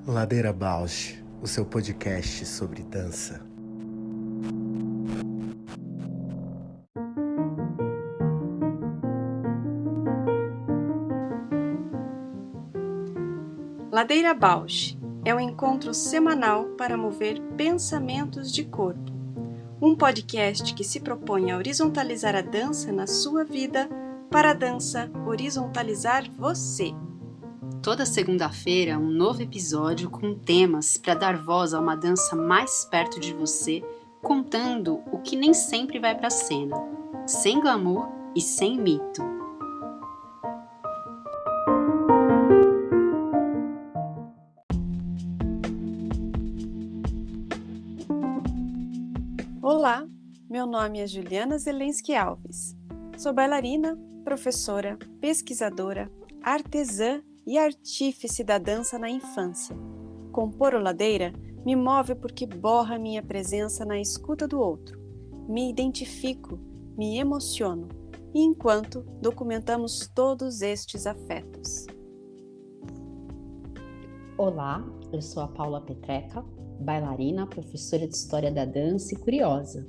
Ladeira Bausch, o seu podcast sobre dança. Ladeira Bausch é um encontro semanal para mover pensamentos de corpo. Um podcast que se propõe a horizontalizar a dança na sua vida, para a dança horizontalizar você. Toda segunda-feira, um novo episódio com temas para dar voz a uma dança mais perto de você, contando o que nem sempre vai para a cena, sem glamour e sem mito. Olá, meu nome é Juliana Zelensky Alves. Sou bailarina, professora, pesquisadora, artesã e artífice da dança na infância. Compor o Ladeira me move porque borra minha presença na escuta do outro. Me identifico, me emociono, e enquanto documentamos todos estes afetos. Olá, eu sou a Paula Petreca, bailarina, professora de História da Dança e curiosa.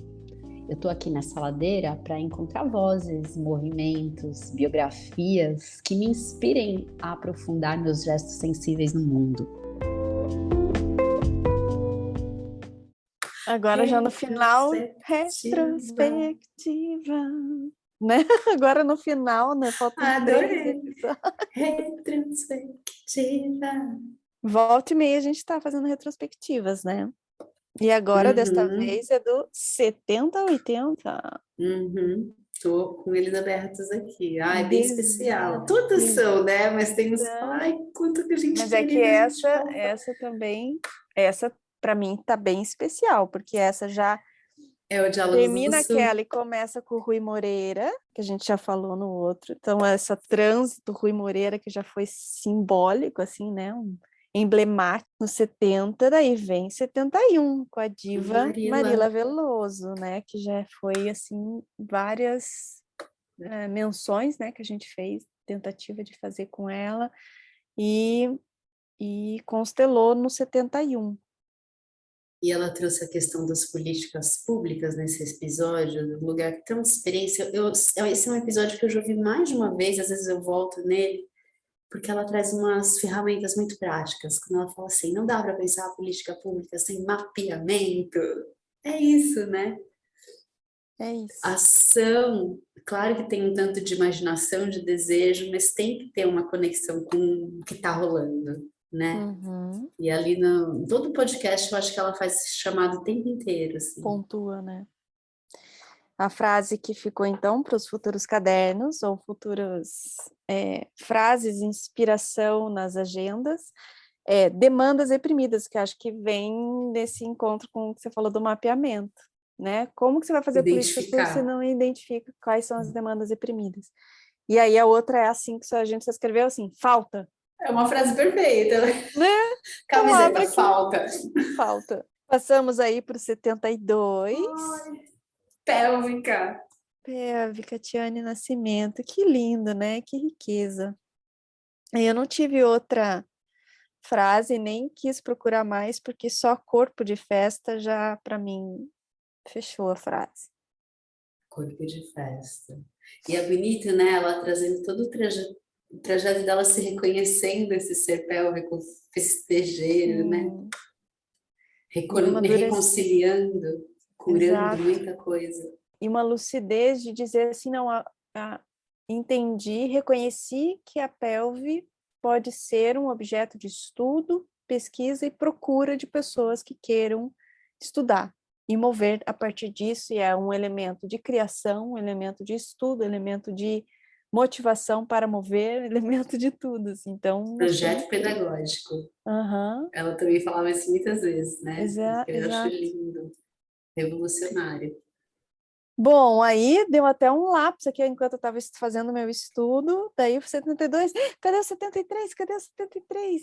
Eu estou aqui nessa ladeira para encontrar vozes, movimentos, biografias que me inspirem a aprofundar meus gestos sensíveis no mundo. Agora já no final, retrospectiva, né? Agora no final, né? Faltam Adorei. 3 episódios. Retrospectiva. Volta e meia a gente está fazendo retrospectivas, né? E agora, desta vez, é do 70 a 80. Tô com eles abertos aqui. Ai, bem especial. Todas são, né? Mas tem uns... Ai, quanto que a gente Mas é que essa também... Essa, para mim, tá bem especial, porque essa já é o Diálogos termina do Sul. aquela e começa com o Rui Moreira, que a gente já falou no outro. Então, essa transe do Rui Moreira, que já foi simbólico, assim, né? Emblemático nos 70, daí vem 71, com a diva Marila Veloso, né? Que já foi, assim, várias menções, né? Que a gente fez, tentativa de fazer com ela, e constelou no 71. E ela trouxe a questão das políticas públicas nesse episódio, do lugar de transferência. Esse é um episódio que eu já ouvi mais de uma vez, às vezes eu volto nele, porque ela traz umas ferramentas muito práticas. Quando ela fala assim, não dá para pensar a política pública sem mapeamento. É isso, né? É isso. Ação, claro que tem um tanto de imaginação, de desejo, mas tem que ter uma conexão com o que está rolando, né? E ali no todo podcast eu acho que ela faz esse chamado o tempo inteiro. Assim. Pontua, né? A frase que ficou, então, para os futuros cadernos, ou futuras frases, inspiração nas agendas, demandas reprimidas, que acho que vem desse encontro com o que você falou do mapeamento, né? Como que você vai fazer política se você não identifica quais são as demandas reprimidas? E aí a outra é assim, que a gente só escreveu assim, falta. É uma frase perfeita, né? Camiseta, falta. Falta. Passamos aí para o 72. Pélvica. Pélvica, Tiane Nascimento. Que lindo, né? Que riqueza. Eu não tive outra frase, nem quis procurar mais, porque só corpo de festa já, para mim, fechou a frase. Corpo de festa. E é bonito, né? Ela trazendo todo o trajeto dela se reconhecendo esse ser pélvico festejeiro, né? Reconciliando, curando Exato. Muita coisa. E uma lucidez de dizer assim, não, entendi, reconheci que a pelve pode ser um objeto de estudo, pesquisa e procura de pessoas que queiram estudar e mover a partir disso, e é um elemento de criação, um elemento de estudo, um elemento de motivação para mover, elemento de tudo. Assim. Então, projeto pedagógico. Ela também falava isso muitas vezes, né? Eu acho lindo, revolucionário. Bom, aí deu até um lapso aqui enquanto eu estava fazendo meu estudo, daí o 72, cadê o 73? Cadê o 73?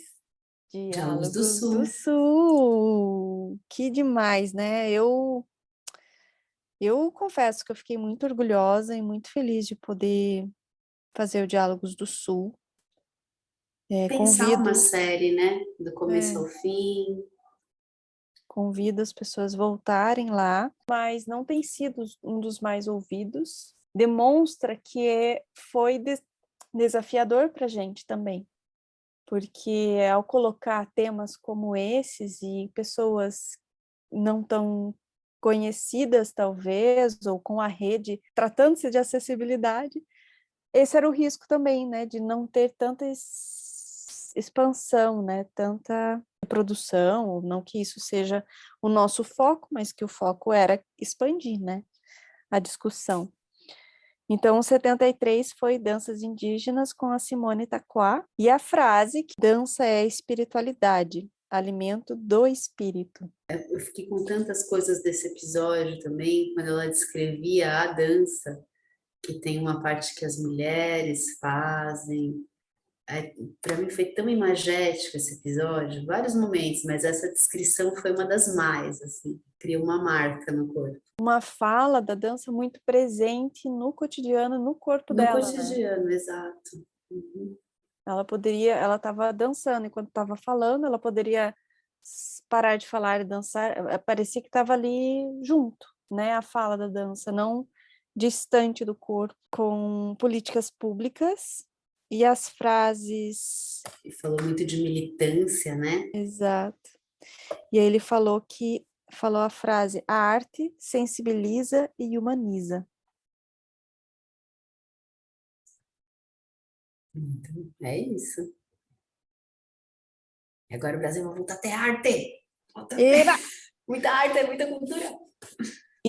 Diálogos do Sul. Que demais, né? Eu confesso que eu fiquei muito orgulhosa e muito feliz de poder fazer o Diálogos do Sul. Pensar uma série, né? Do começo ao fim. Convido as pessoas a voltarem lá, mas não tem sido um dos mais ouvidos. Demonstra que foi desafiador para a gente também, porque ao colocar temas como esses e pessoas não tão conhecidas, talvez, ou com a rede, tratando-se de acessibilidade, esse era o risco também, né, de não ter tanta expansão, né, tanta produção, ou não que isso seja o nosso foco, mas que o foco era expandir, né, a discussão. Então, o 73 foi Danças Indígenas com a Simone Taquá, e a frase que dança é espiritualidade, alimento do espírito. Eu fiquei com tantas coisas desse episódio também, quando ela descrevia a dança, que tem uma parte que as mulheres fazem. Para mim foi tão imagético esse episódio, vários momentos, mas essa descrição foi uma das mais, assim, criou uma marca no corpo. Uma fala da dança muito presente no cotidiano, no corpo No dela. cotidiano, né? exato. Uhum. Ela estava dançando, enquanto estava falando, ela poderia parar de falar e dançar, parecia que estava ali junto, né, a fala da dança, não distante do corpo, com políticas públicas e as frases... E falou muito de militância, né? Exato. E aí ele falou a frase: a arte sensibiliza e humaniza. Então, é isso. E agora o Brasil vai voltar a ter arte. Muita arte, muita cultura.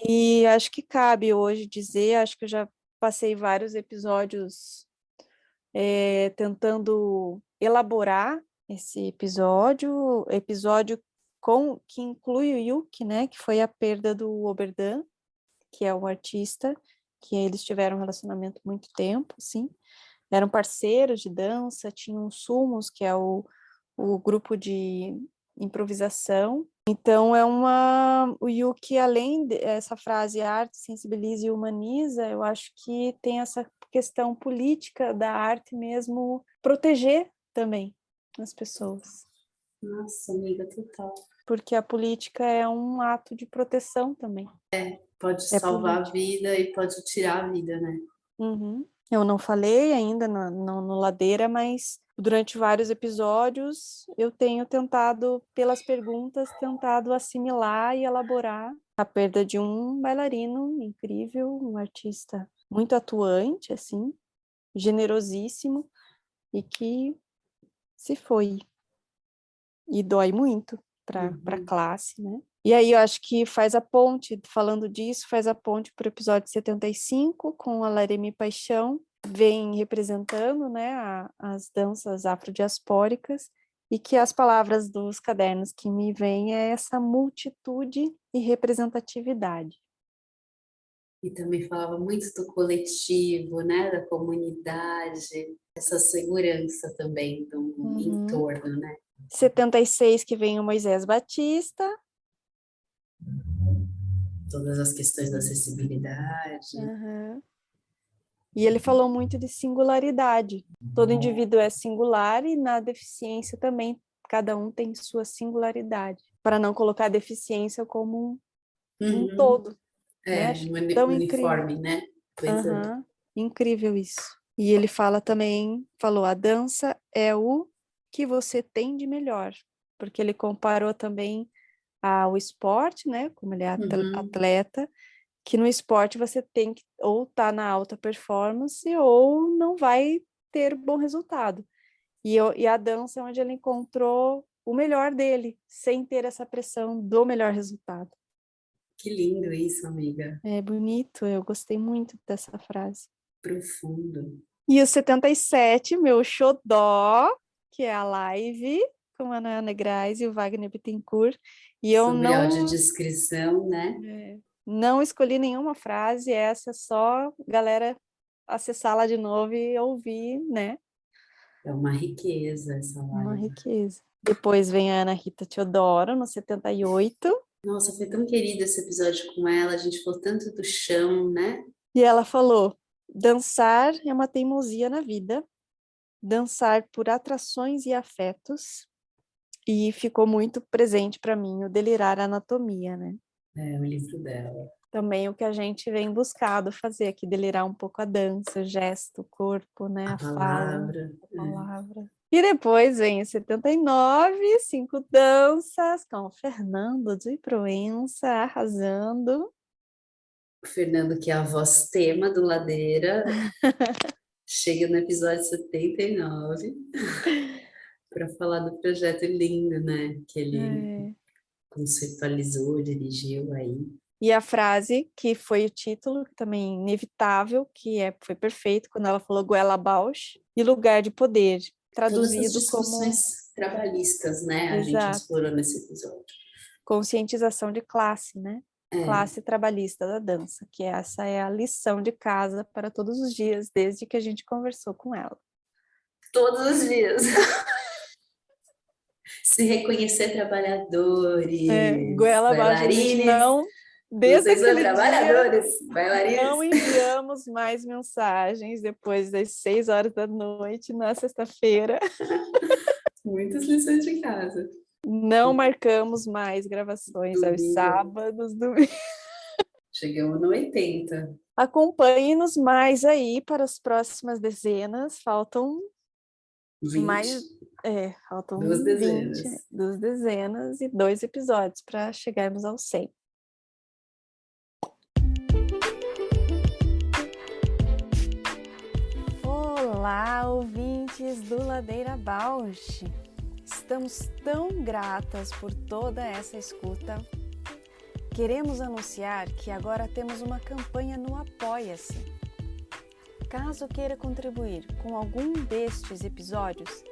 E acho que cabe hoje dizer, acho que eu já passei vários episódios tentando elaborar esse episódio que inclui o Yuki, né, que foi a perda do Oberdan, que é um artista, que eles tiveram um relacionamento muito tempo, assim, eram parceiros de dança, tinham Sumos, que é o grupo de improvisação. Então, o Yuki, além dessa frase arte sensibiliza e humaniza, eu acho que tem essa questão política da arte mesmo, proteger também as pessoas. Nossa, amiga, total. Porque a política é um ato de proteção também. Pode salvar a vida e pode tirar a vida, né? Uhum. Eu não falei ainda no Ladeira, mas durante vários episódios eu tenho tentado, pelas perguntas, assimilar e elaborar a perda de um bailarino incrível, um artista muito atuante, assim, generosíssimo, e que se foi. E dói muito para a classe, né? E aí eu acho que faz a ponte, falando disso, faz a ponte para o episódio 75, com a Laremi Paixão, vem representando, né, as danças afrodiaspóricas, e que as palavras dos cadernos que me vêm é essa multitude e representatividade. E também falava muito do coletivo, né, da comunidade, essa segurança também do entorno, né? 76, que vem o Moisés Batista. Todas as questões da acessibilidade. E ele falou muito de singularidade. Todo indivíduo é singular e na deficiência também, cada um tem sua singularidade. Para não colocar a deficiência como um todo. É, né? Tão uniforme, incrível. né? Incrível isso. E ele falou, a dança é o que você tem de melhor. Porque ele comparou também ao esporte, né? Como ele é atleta, que no esporte você tem que ou estar na alta performance ou não vai ter bom resultado. E a dança é onde ele encontrou o melhor dele, sem ter essa pressão do melhor resultado. Que lindo isso, amiga. É bonito, eu gostei muito dessa frase. Profundo. E o 77, meu xodó, que é a live com a Ana Negrais e o Wagner Bittencourt. E eu sobre audiodescrição, né? Não escolhi nenhuma frase, essa só galera acessar lá de novo e ouvir, né? É uma riqueza essa live. Uma riqueza. Depois vem a Ana Rita Teodoro, no 78. Nossa, foi tão querido esse episódio com ela, a gente falou tanto do chão, né? E ela falou, Dançar é uma teimosia na vida, dançar por atrações e afetos, e ficou muito presente para mim o Delirar a Anatomia, né? É o livro dela. Também o que a gente vem buscado fazer aqui, delirar um pouco a dança, o gesto, o corpo, né? A A fala, palavra. a palavra. E depois vem em 79, 5 danças, com o Fernando de Proença arrasando. O Fernando, que é a voz tema do Ladeira, chega no episódio 79 para falar do projeto lindo, né? Que ele conceitualizou, dirigiu aí. E a frase, que foi o título, também inevitável, foi perfeito, quando ela falou goela abaixo, e lugar de poder, Todas traduzido essas discussões trabalhistas, né? A gente Exato. explorou nesse episódio. Conscientização de classe, né? Classe trabalhista da dança, que essa é a lição de casa para todos os dias, desde que a gente conversou com ela. Todos os dias. Se reconhecer trabalhadores, goela abaixo, a gente não... Desde vocês são aquele trabalhadores, dia, bailarines. não enviamos mais mensagens depois das 6 horas da noite na sexta-feira. Muitas lições de casa. Não marcamos mais gravações aos sábados, domingo. Chegamos no 80. Acompanhe-nos mais aí para as próximas dezenas. Faltam 20. Faltam 2 dezenas. 2 dezenas e 2 episódios para chegarmos ao 100. Olá, ouvintes do Ladeira Bausch! Estamos tão gratas por toda essa escuta. Queremos anunciar que agora temos uma campanha no Apoia-se. Caso queira contribuir com algum destes episódios,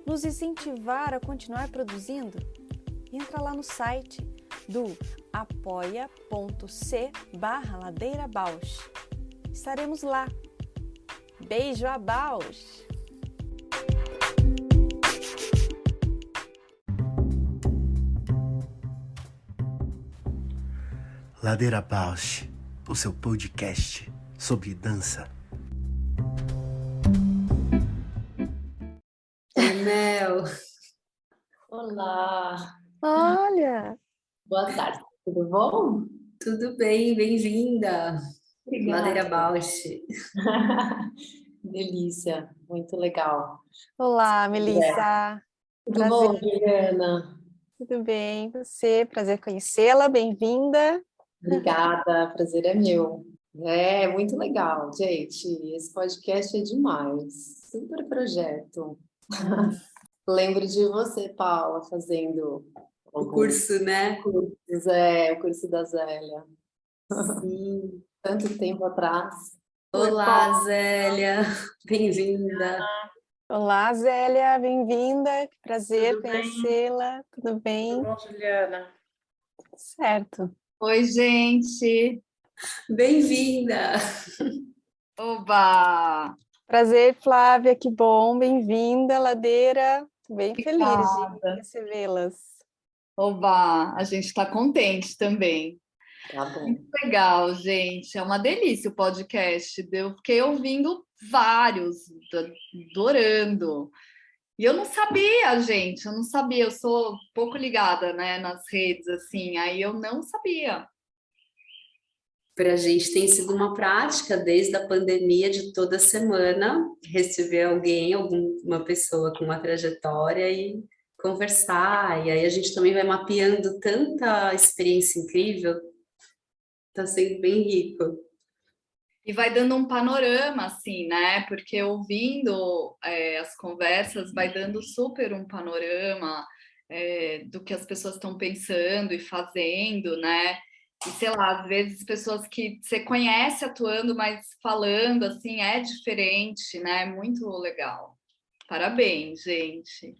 nos incentivar a continuar produzindo, entra lá no site do apoia.c/ladeirabausch. Estaremos lá. Beijo a Bausch! Ladeira Bausch, o seu podcast sobre dança. Oi, Mel. Olá! Olha! Boa tarde, tudo bom? Tudo bem, bem-vinda. Obrigada. Ladeira Bausch. Delícia, muito legal. Olá, Melissa! Tudo Prazer. bom, Juliana? Tudo bem, você? Prazer conhecê-la, bem-vinda. Obrigada, prazer é meu. É muito legal, gente. Esse podcast é demais. Super projeto. Lembro de você, Paula, fazendo O curso, né? cursos, o curso da Zélia. Sim. Tanto tempo atrás. Olá, Zélia. Bem-vinda. Olá, Zélia, bem-vinda. Que prazer Tudo bem? conhecê-la. Tudo bem? Tudo bom, Juliana? Certo. Oi, gente. Bem-vinda. Oba! Prazer, Flávia, que bom, bem-vinda, Ladeira. Bem feliz de recebê-las. Oba! A gente está contente também. Tá bom. Muito legal, gente. É uma delícia o podcast. Eu fiquei ouvindo vários, adorando. E eu não sabia, gente, eu não sabia. Eu sou pouco ligada, né, nas redes, assim. Aí eu não sabia. Para a gente tem sido uma prática desde a pandemia de toda semana receber alguém, alguma pessoa com uma trajetória e conversar. E aí a gente também vai mapeando tanta experiência incrível. Está sendo bem rico. E vai dando um panorama, assim, né? Porque ouvindo as conversas vai dando super um panorama do que as pessoas estão pensando e fazendo, né? E, sei lá, às vezes pessoas que você conhece atuando, mas falando, assim, é diferente, né? Muito legal. Parabéns, gente.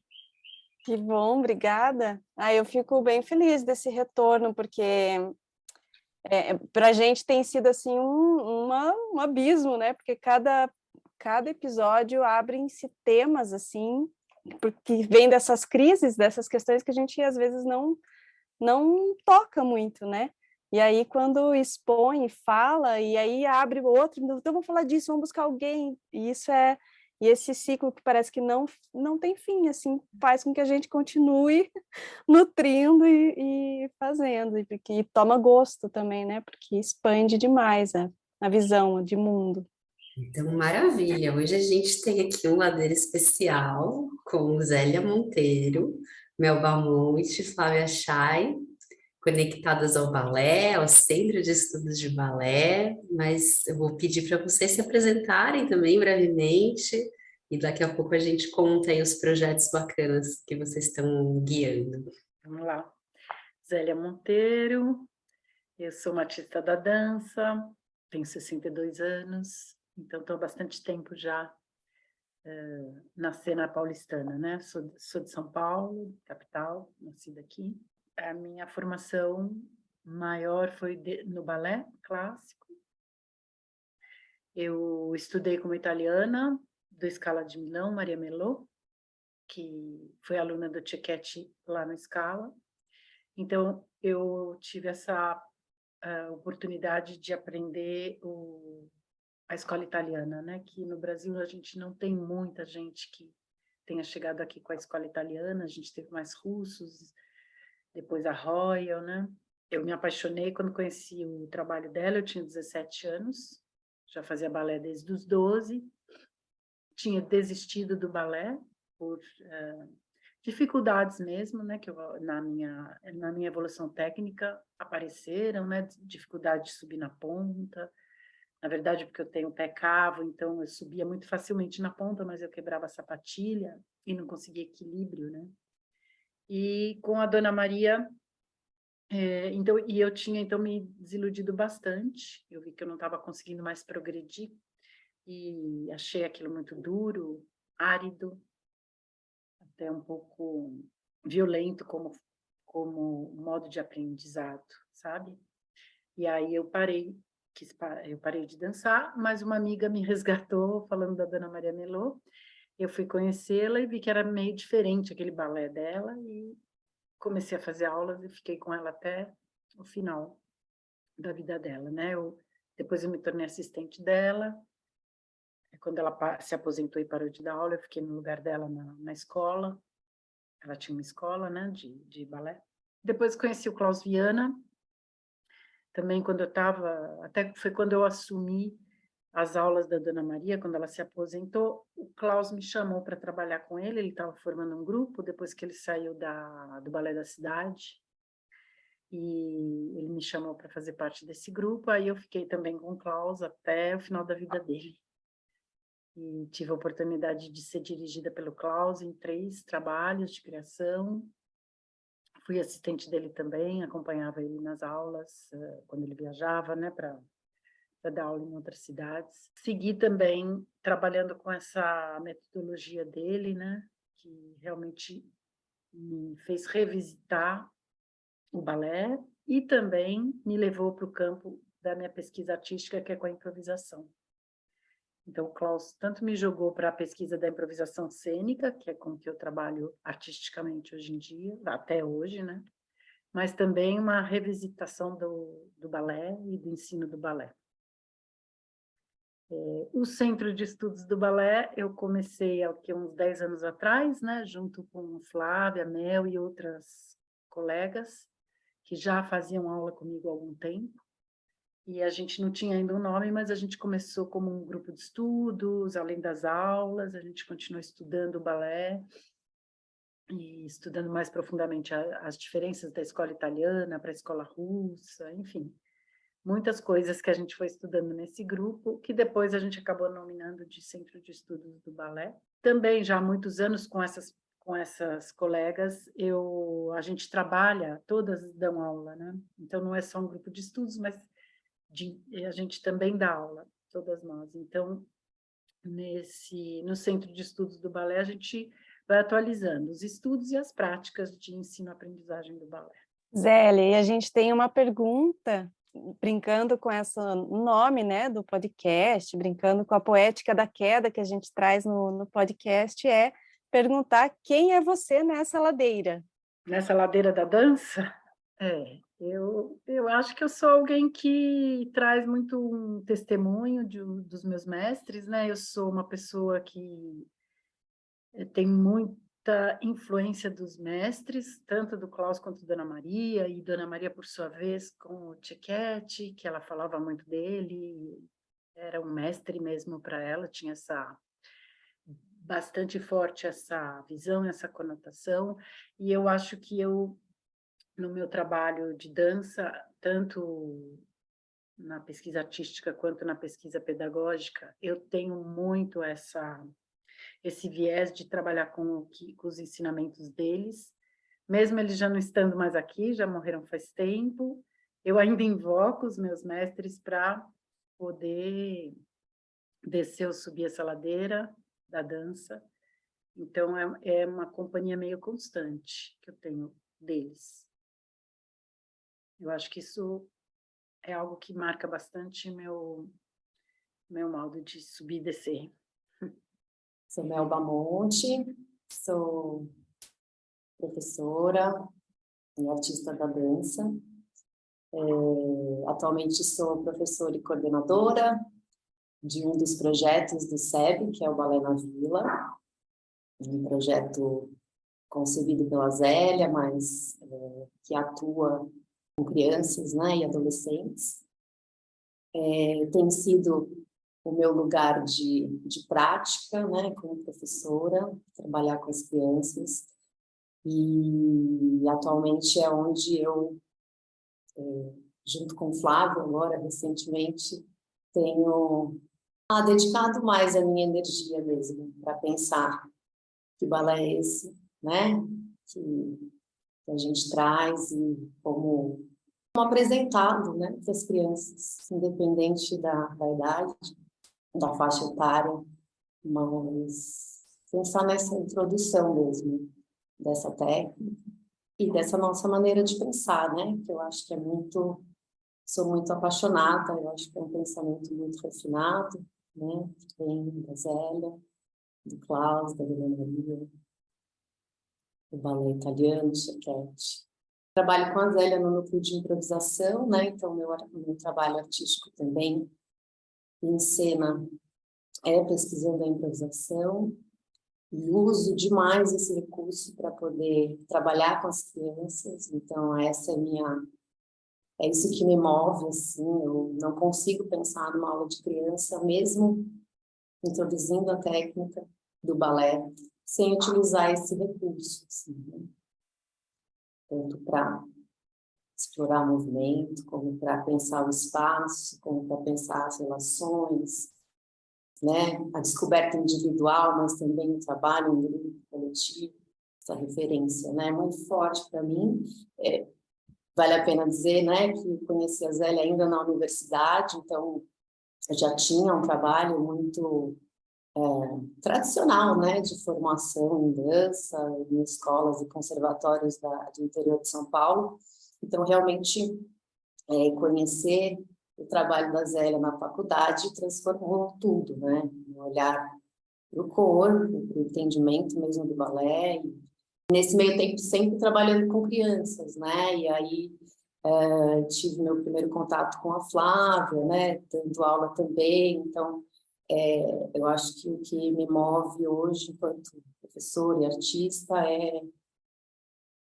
Que bom, obrigada. Eu fico bem feliz desse retorno, porque para a gente tem sido assim um abismo, né? Porque cada episódio abrem-se temas assim, porque vem dessas crises, dessas questões que a gente às vezes não toca muito, né? E aí, quando expõe e fala, e aí abre outro, então vamos falar disso, vamos buscar alguém. E isso e esse ciclo que parece que não tem fim, assim, faz com que a gente continue nutrindo e fazendo, e toma gosto também, né? Porque expande demais a visão de mundo. Então, maravilha. Hoje a gente tem aqui um ladeira especial com Zélia Monteiro, Melba Monte, Flávia Chay, conectadas ao balé, ao Centro de Estudos de Balé, mas eu vou pedir para vocês se apresentarem também brevemente e daqui a pouco a gente conta aí os projetos bacanas que vocês estão guiando. Vamos lá. Zélia Monteiro, eu sou uma artista da dança, tenho 62 anos, então estou há bastante tempo já na cena paulistana, né? Sou de São Paulo, capital, nascida aqui. A minha formação maior foi no balé clássico. Eu estudei como italiana do Scala de Milão, Maria Melò, que foi aluna do Cecchetti lá no Scala. Então, eu tive essa oportunidade de aprender a escola italiana, né? Que no Brasil a gente não tem muita gente que tenha chegado aqui com a escola italiana, a gente teve mais russos, depois a Royal, né? Eu me apaixonei quando conheci o trabalho dela, eu tinha 17 anos, já fazia balé desde os 12, tinha desistido do balé por dificuldades mesmo, né, que na minha evolução técnica apareceram, né, dificuldade de subir na ponta, na verdade porque eu tenho pé cavo, então eu subia muito facilmente na ponta, mas eu quebrava a sapatilha e não conseguia equilíbrio, né. E com a Dona Maria, eu tinha então me desiludido bastante, eu vi que eu não estava conseguindo mais progredir, e achei aquilo muito duro, árido, até um pouco violento como modo de aprendizado, sabe? E aí eu parei de dançar, mas uma amiga me resgatou, falando da Dona Maria Melò, eu fui conhecê-la e vi que era meio diferente aquele balé dela, e comecei a fazer aulas e fiquei com ela até o final da vida dela, né? Depois eu me tornei assistente dela. Quando ela se aposentou e parou de dar aula, eu fiquei no lugar dela na escola. Ela tinha uma escola, né, de balé. Depois conheci o Klaus Viana, também quando eu estava... Até foi quando eu assumi as aulas da Dona Maria, quando ela se aposentou, o Klaus me chamou para trabalhar com ele estava formando um grupo, depois que ele saiu do Balé da Cidade, e ele me chamou para fazer parte desse grupo, aí eu fiquei também com o Klaus até o final da vida dele. E tive a oportunidade de ser dirigida pelo Klaus em 3 trabalhos de criação. Fui assistente dele também, acompanhava ele nas aulas, quando ele viajava, né, para dar aula em outras cidades. Segui também trabalhando com essa metodologia dele, né, que realmente me fez revisitar o balé e também me levou para o campo da minha pesquisa artística, que é com a improvisação. Então, o Klaus tanto me jogou para a pesquisa da improvisação cênica, que é com que eu trabalho artisticamente hoje em dia, até hoje, né? Mas também uma revisitação do balé e do ensino do balé. O Centro de Estudos do Balé, eu comecei há uns 10 anos atrás, né? Junto com Flávia, Mel e outras colegas, que já faziam aula comigo há algum tempo. E a gente não tinha ainda um nome, mas a gente começou como um grupo de estudos, além das aulas, a gente continuou estudando o balé e estudando mais profundamente as diferenças da escola italiana para a escola russa, enfim. Muitas coisas que a gente foi estudando nesse grupo, que depois a gente acabou nominando de Centro de Estudos do Balé. Também já há muitos anos com essas colegas, a gente trabalha, todas dão aula, né? Então não é só um grupo de estudos, mas a gente também dá aula, todas nós. Então, no Centro de Estudos do Balé, a gente vai atualizando os estudos e as práticas de ensino-aprendizagem do balé. Zélia, e a gente tem uma pergunta, brincando com esse nome, né, do podcast, brincando com a poética da queda que a gente traz no podcast, é perguntar quem é você nessa ladeira? Nessa ladeira da dança? Eu acho que eu sou alguém que traz muito um testemunho dos meus mestres, né? Eu sou uma pessoa que tem muita influência dos mestres, tanto do Klaus quanto da Dona Maria, e Dona Maria, por sua vez, com o Tchequete, que ela falava muito dele, era um mestre mesmo para ela, tinha bastante forte essa visão, essa conotação, e eu acho que no meu trabalho de dança, tanto na pesquisa artística quanto na pesquisa pedagógica, eu tenho muito esse viés de trabalhar com os ensinamentos deles, mesmo eles já não estando mais aqui, já morreram faz tempo, eu ainda invoco os meus mestres para poder descer ou subir essa ladeira da dança. Então, é uma companhia meio constante que eu tenho deles. Eu acho que isso é algo que marca bastante meu modo de subir e descer. Sou Melba Monte, sou professora e artista da dança. Atualmente sou professora e coordenadora de um dos projetos do SEB, que é o Balé na Vila, um projeto concebido pela Zélia, mas que atua com crianças, né, e adolescentes. Tem sido o meu lugar de prática, né, como professora, trabalhar com as crianças, e atualmente é onde eu, junto com o Flávio, agora, recentemente, tenho dedicado mais a minha energia mesmo, para pensar que balé é esse, né, que a gente traz e como apresentado, né, para as crianças, independente da idade, da faixa etária, mas pensar nessa introdução mesmo, dessa técnica e dessa nossa maneira de pensar, né, que eu acho que sou muito apaixonada, eu acho que é um pensamento muito refinado, né, que vem da Zélia, do Klaus, da Dona Maria, do balé italiano, Tchequete. Trabalho com a Zélia no núcleo de improvisação, né, então meu trabalho artístico também em cena pesquisando a improvisação, e uso demais esse recurso para poder trabalhar com as crianças. Então é isso que me move, assim. Eu não consigo pensar numa aula de criança, mesmo introduzindo a técnica do balé, sem utilizar esse recurso, assim, né? Tanto para explorar o movimento, como para pensar o espaço, como para pensar as relações, né? A descoberta individual, mas também o trabalho em grupo, coletivo, essa referência, né? Muito forte para mim. Vale a pena dizer, né, que conheci a Zélia ainda na universidade, então eu já tinha um trabalho muito tradicional, né, de formação em dança, em escolas e conservatórios do interior de São Paulo. Então, realmente, conhecer o trabalho da Zélia na faculdade transformou tudo, né? Um olhar para o corpo, para o entendimento mesmo do balé. E, nesse meio tempo, sempre trabalhando com crianças, né? E aí tive meu primeiro contato com a Flávia, né? Dando aula também. Então, eu acho que o que me move hoje, enquanto professora e artista, é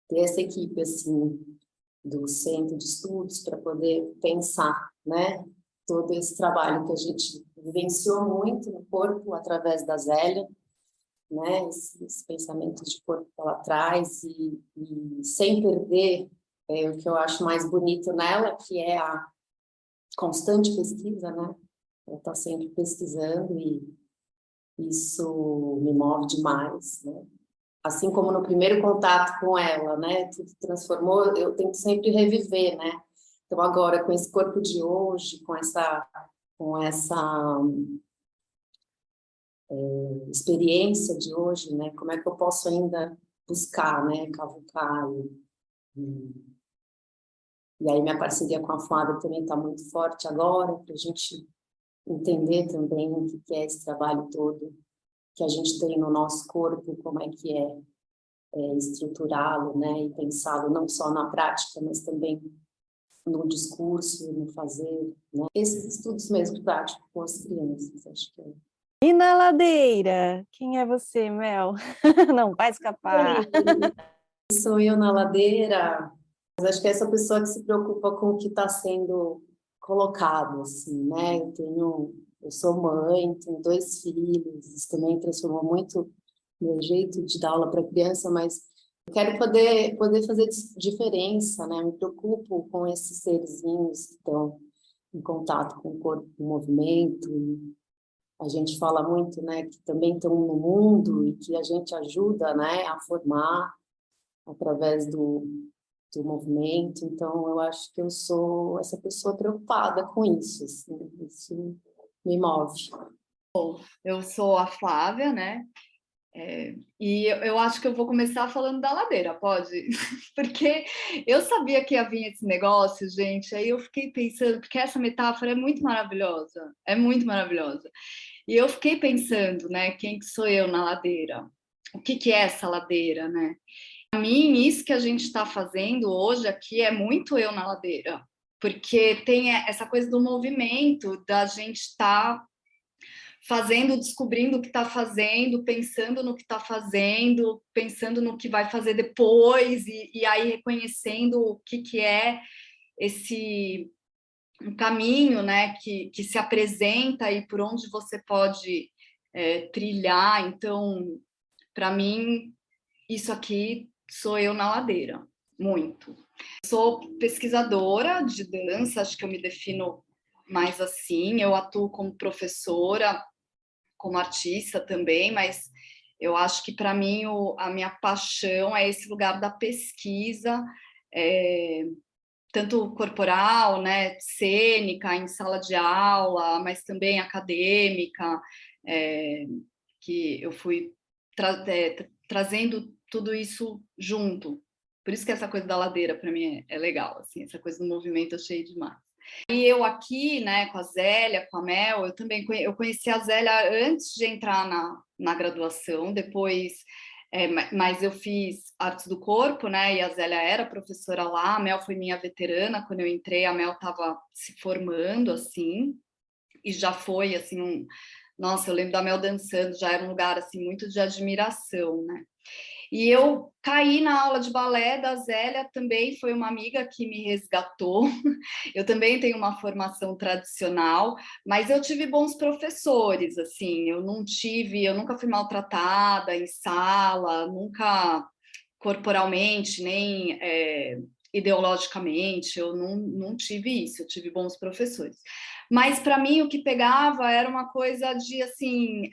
ter essa equipe, assim, do centro de estudos para poder pensar, né, todo esse trabalho que a gente vivenciou muito no corpo através da Zélia, né, esses pensamentos de corpo que ela traz e sem perder o que eu acho mais bonito nela, que é a constante pesquisa, né, ela está sempre pesquisando e isso me move demais, né. Assim como no primeiro contato com ela, né, tudo transformou, eu tento sempre reviver, né? Então agora com esse corpo de hoje, com essa experiência de hoje, né? Como é que eu posso ainda buscar, né, cavucar e aí minha parceria com a Flávia também está muito forte agora para a gente entender também o que é esse trabalho todo que a gente tem no nosso corpo, como é que é estruturá-lo, né, e pensá-lo não só na prática, mas também no discurso, no fazer, né? Esses estudos mesmo didáticos com as crianças, acho que é. E na ladeira? Quem é você, Mel? Não vai escapar. Sou eu na ladeira, mas acho que é essa pessoa que se preocupa com o que está sendo colocado, assim, né? Eu sou mãe, tenho 2 filhos, isso também transformou muito meu jeito de dar aula para criança, mas eu quero poder fazer diferença, né? Me preocupo com esses serzinhos que estão em contato com o corpo, com o movimento. A gente fala muito, né, que também estão no mundo e que a gente ajuda, né, a formar através do movimento. Então, eu acho que eu sou essa pessoa preocupada com isso, assim, isso me move. Eu sou a Flávia, né? E eu acho que eu vou começar falando da ladeira, pode? Porque eu sabia que ia vir esse negócio, gente, aí eu fiquei pensando, porque essa metáfora é muito maravilhosa. E eu fiquei pensando, né, quem que sou eu na ladeira? O que que é essa ladeira, né? Para mim, isso que a gente está fazendo hoje aqui é muito eu na ladeira, porque tem essa coisa do movimento, da gente estar fazendo, descobrindo o que está fazendo, pensando no que está fazendo, pensando no que vai fazer depois, e aí reconhecendo o que é esse um caminho, né, que se apresenta e por onde você pode trilhar. Então, para mim, isso aqui sou eu na ladeira, muito. Sou pesquisadora de dança, acho que eu me defino mais assim, eu atuo como professora, como artista também, mas eu acho que para mim a minha paixão é esse lugar da pesquisa, tanto corporal, né, cênica, em sala de aula, mas também acadêmica, que eu fui trazendo tudo isso junto. Por isso que essa coisa da ladeira para mim é legal, assim, essa coisa do movimento eu achei demais. E eu aqui, né, com a Zélia, com a Mel, eu conheci a Zélia antes de entrar na graduação, depois, mas eu fiz artes do corpo, né, e a Zélia era professora lá, a Mel foi minha veterana, quando eu entrei, a Mel estava se formando, assim, e já foi, assim, nossa, eu lembro da Mel dançando, já era um lugar, assim, muito de admiração, né. E eu caí na aula de balé da Zélia também, foi uma amiga que me resgatou. Eu também tenho uma formação tradicional, mas eu tive bons professores, assim, eu nunca fui maltratada em sala, nunca corporalmente, nem ideologicamente, eu não tive isso, eu tive bons professores. Mas para mim o que pegava era uma coisa de, assim,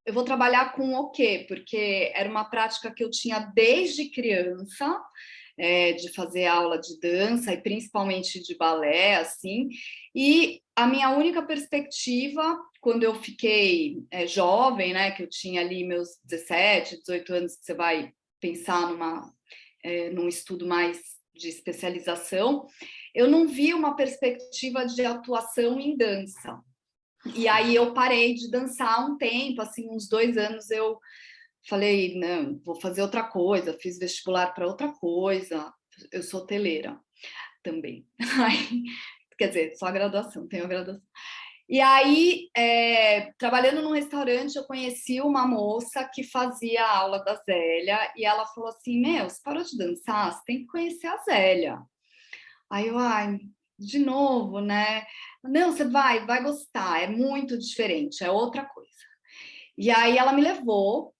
eu vou trabalhar com o quê? Porque era uma prática que eu tinha desde criança, de fazer aula de dança e principalmente de balé, assim, e a minha única perspectiva, quando eu fiquei jovem, né, que eu tinha ali meus 17, 18 anos, que você vai pensar num estudo mais de especialização, eu não vi uma perspectiva de atuação em dança. E aí eu parei de dançar um tempo, assim, uns 2 anos eu falei, não, vou fazer outra coisa, fiz vestibular para outra coisa, eu sou hoteleira também. Quer dizer, só a graduação, tenho a graduação. E aí, trabalhando num restaurante, eu conheci uma moça que fazia a aula da Zélia, e ela falou assim, você parou de dançar? Você tem que conhecer a Zélia. Aí eu, de novo, né? Não, você vai gostar, é muito diferente, é outra coisa. E aí ela me levou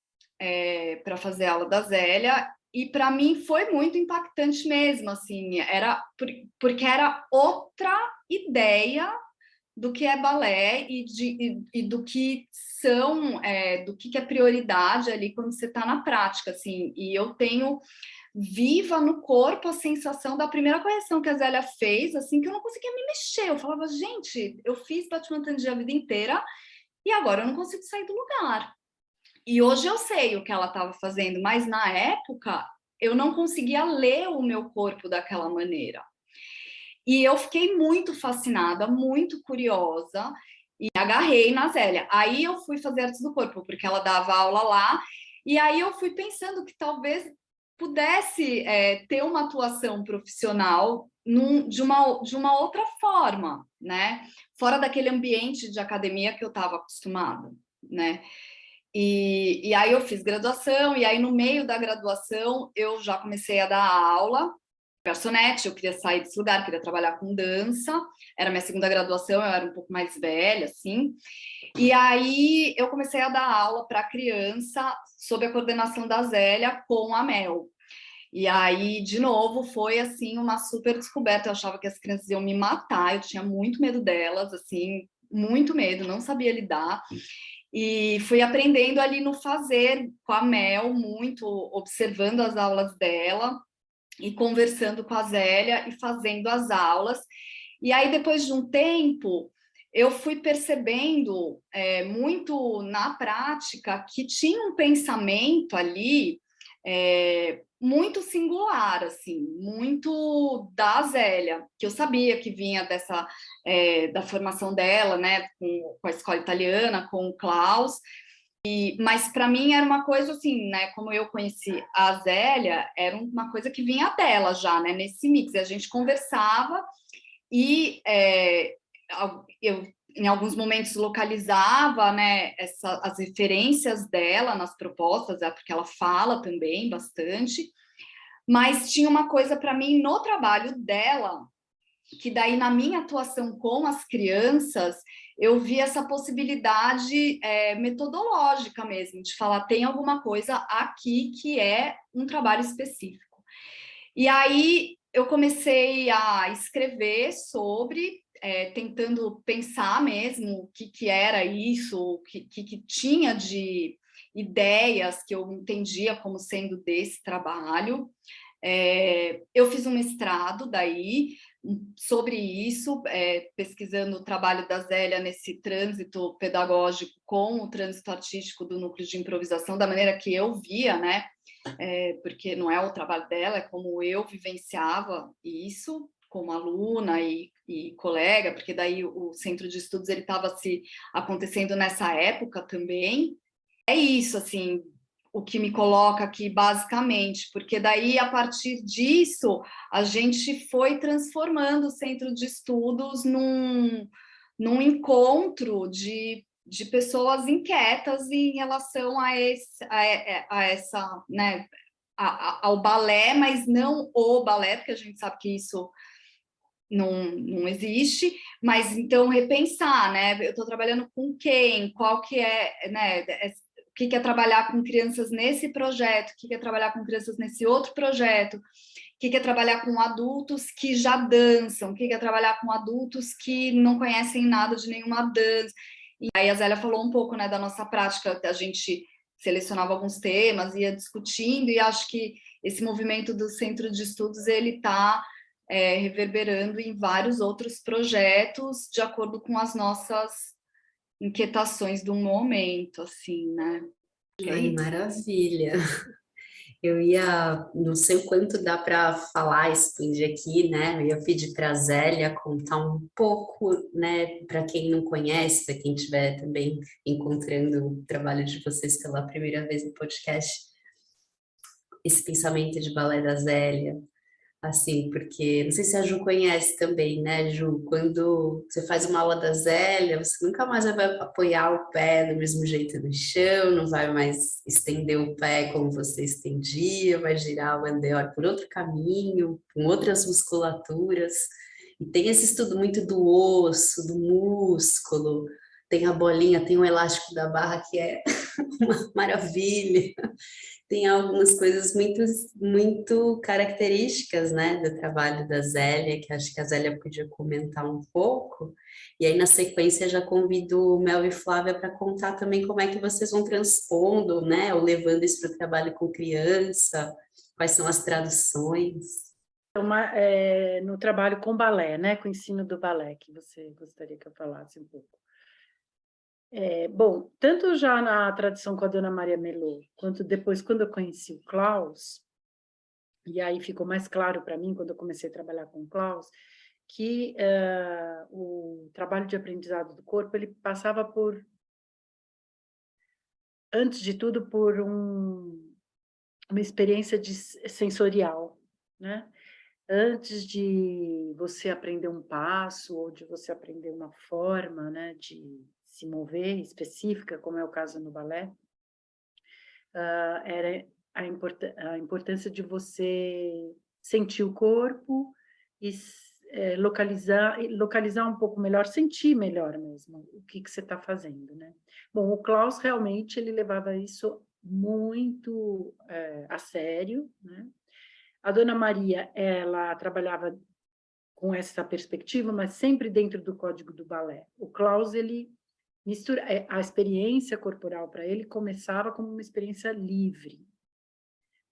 para fazer a aula da Zélia, e para mim foi muito impactante mesmo, assim, porque era outra ideia do que é balé e do que do que é prioridade ali quando você está na prática, assim, e eu tenho viva no corpo a sensação da primeira correção que a Zélia fez, assim, que eu não conseguia me mexer. Eu falava, gente, eu fiz Batman Tangi a vida inteira e agora eu não consigo sair do lugar. E hoje eu sei o que ela estava fazendo, mas na época eu não conseguia ler o meu corpo daquela maneira. E eu fiquei muito fascinada, muito curiosa, e agarrei na Zélia. Aí eu fui fazer artes do corpo, porque ela dava aula lá, e aí eu fui pensando que talvez pudesse ter uma atuação profissional de uma outra forma, né? Fora daquele ambiente de academia que eu estava acostumada, né? E aí eu fiz graduação, e aí no meio da graduação eu já comecei a dar aula, garçonete, eu queria sair desse lugar, queria trabalhar com dança, era minha segunda graduação, eu era um pouco mais velha, assim, e aí eu comecei a dar aula para criança, sob a coordenação da Zélia, com a Mel. E aí, de novo, foi, assim, uma super descoberta, eu achava que as crianças iam me matar, eu tinha muito medo delas, assim, muito medo, não sabia lidar, e fui aprendendo ali no fazer com a Mel, muito observando as aulas dela e conversando com a Zélia e fazendo as aulas. E aí, depois de um tempo, eu fui percebendo muito na prática que tinha um pensamento ali muito singular, assim, muito da Zélia, que eu sabia que vinha da formação dela, né, com a escola italiana, com o Klaus, mas para mim era uma coisa assim, né, como eu conheci a Zélia, era uma coisa que vinha dela já, né, nesse mix, e a gente conversava e eu em alguns momentos localizava, né, as referências dela nas propostas, porque ela fala também bastante, mas tinha uma coisa para mim no trabalho dela, que daí na minha atuação com as crianças, eu vi essa possibilidade metodológica mesmo, de falar, tem alguma coisa aqui que é um trabalho específico. E aí eu comecei a escrever sobre, tentando pensar mesmo o que era isso, o que tinha de ideias que eu entendia como sendo desse trabalho. Eu fiz um mestrado daí sobre isso, pesquisando o trabalho da Zélia nesse trânsito pedagógico com o trânsito artístico do núcleo de improvisação, da maneira que eu via, né? Porque não é o trabalho dela, é como eu vivenciava isso como aluna e colega, porque daí o centro de estudos ele estava acontecendo nessa época também. É isso, assim, o que me coloca aqui basicamente, porque daí a partir disso a gente foi transformando o centro de estudos num encontro de pessoas inquietas em relação a essa, né, ao balé, mas não o balé, porque a gente sabe que isso não existe, mas então repensar, né? Eu estou trabalhando com quem, qual que é, né? O que é trabalhar com crianças nesse projeto, o que é trabalhar com crianças nesse outro projeto, o que é trabalhar com adultos que já dançam, o que é trabalhar com adultos que não conhecem nada de nenhuma dança. E aí a Zélia falou um pouco, né, da nossa prática, a gente selecionava alguns temas, ia discutindo, e acho que esse movimento do centro de estudos, ele está reverberando em vários outros projetos, de acordo com as nossas inquietações do momento, assim, né? Ai, maravilha! Não sei o quanto dá para falar, expandir aqui, né? Eu ia pedir para a Zélia contar um pouco, né, para quem não conhece, para quem estiver também encontrando o trabalho de vocês pela primeira vez no podcast, esse pensamento de balé da Zélia, assim, porque não sei se a Ju conhece também, né, Ju? Quando você faz uma aula da Zélia, você nunca mais vai apoiar o pé do mesmo jeito no chão, não vai mais estender o pé como você estendia, vai girar o andeor por outro caminho, com outras musculaturas. E tem esse estudo muito do osso, do músculo, tem a bolinha, tem o elástico da barra que é uma maravilha. Tem algumas coisas muito características, né, do trabalho da Zélia, que acho que a Zélia podia comentar um pouco. E aí, na sequência, já convido o Mel e Flávia para contar também como é que vocês vão transpondo, né, ou levando isso para o trabalho com criança, quais são as traduções. No trabalho com balé, né, com o ensino do balé, que você gostaria que eu falasse um pouco. Bom, tanto já na tradição com a dona Maria Melô, quanto depois quando eu conheci o Klaus, e aí ficou mais claro para mim quando eu comecei a trabalhar com o Klaus, que o trabalho de aprendizado do corpo, ele passava por, antes de tudo, por uma experiência sensorial, né? Antes de você aprender um passo ou de você aprender uma forma, né, de se mover específica, como é o caso no balé, era a importância de você sentir o corpo e localizar um pouco melhor, sentir melhor mesmo o que você está fazendo, né? Bom, o Klaus realmente ele levava isso muito a sério, né? A Dona Maria, ela trabalhava com essa perspectiva, mas sempre dentro do código do balé. O Klaus, ele mistura a experiência corporal para ele começava como uma experiência livre,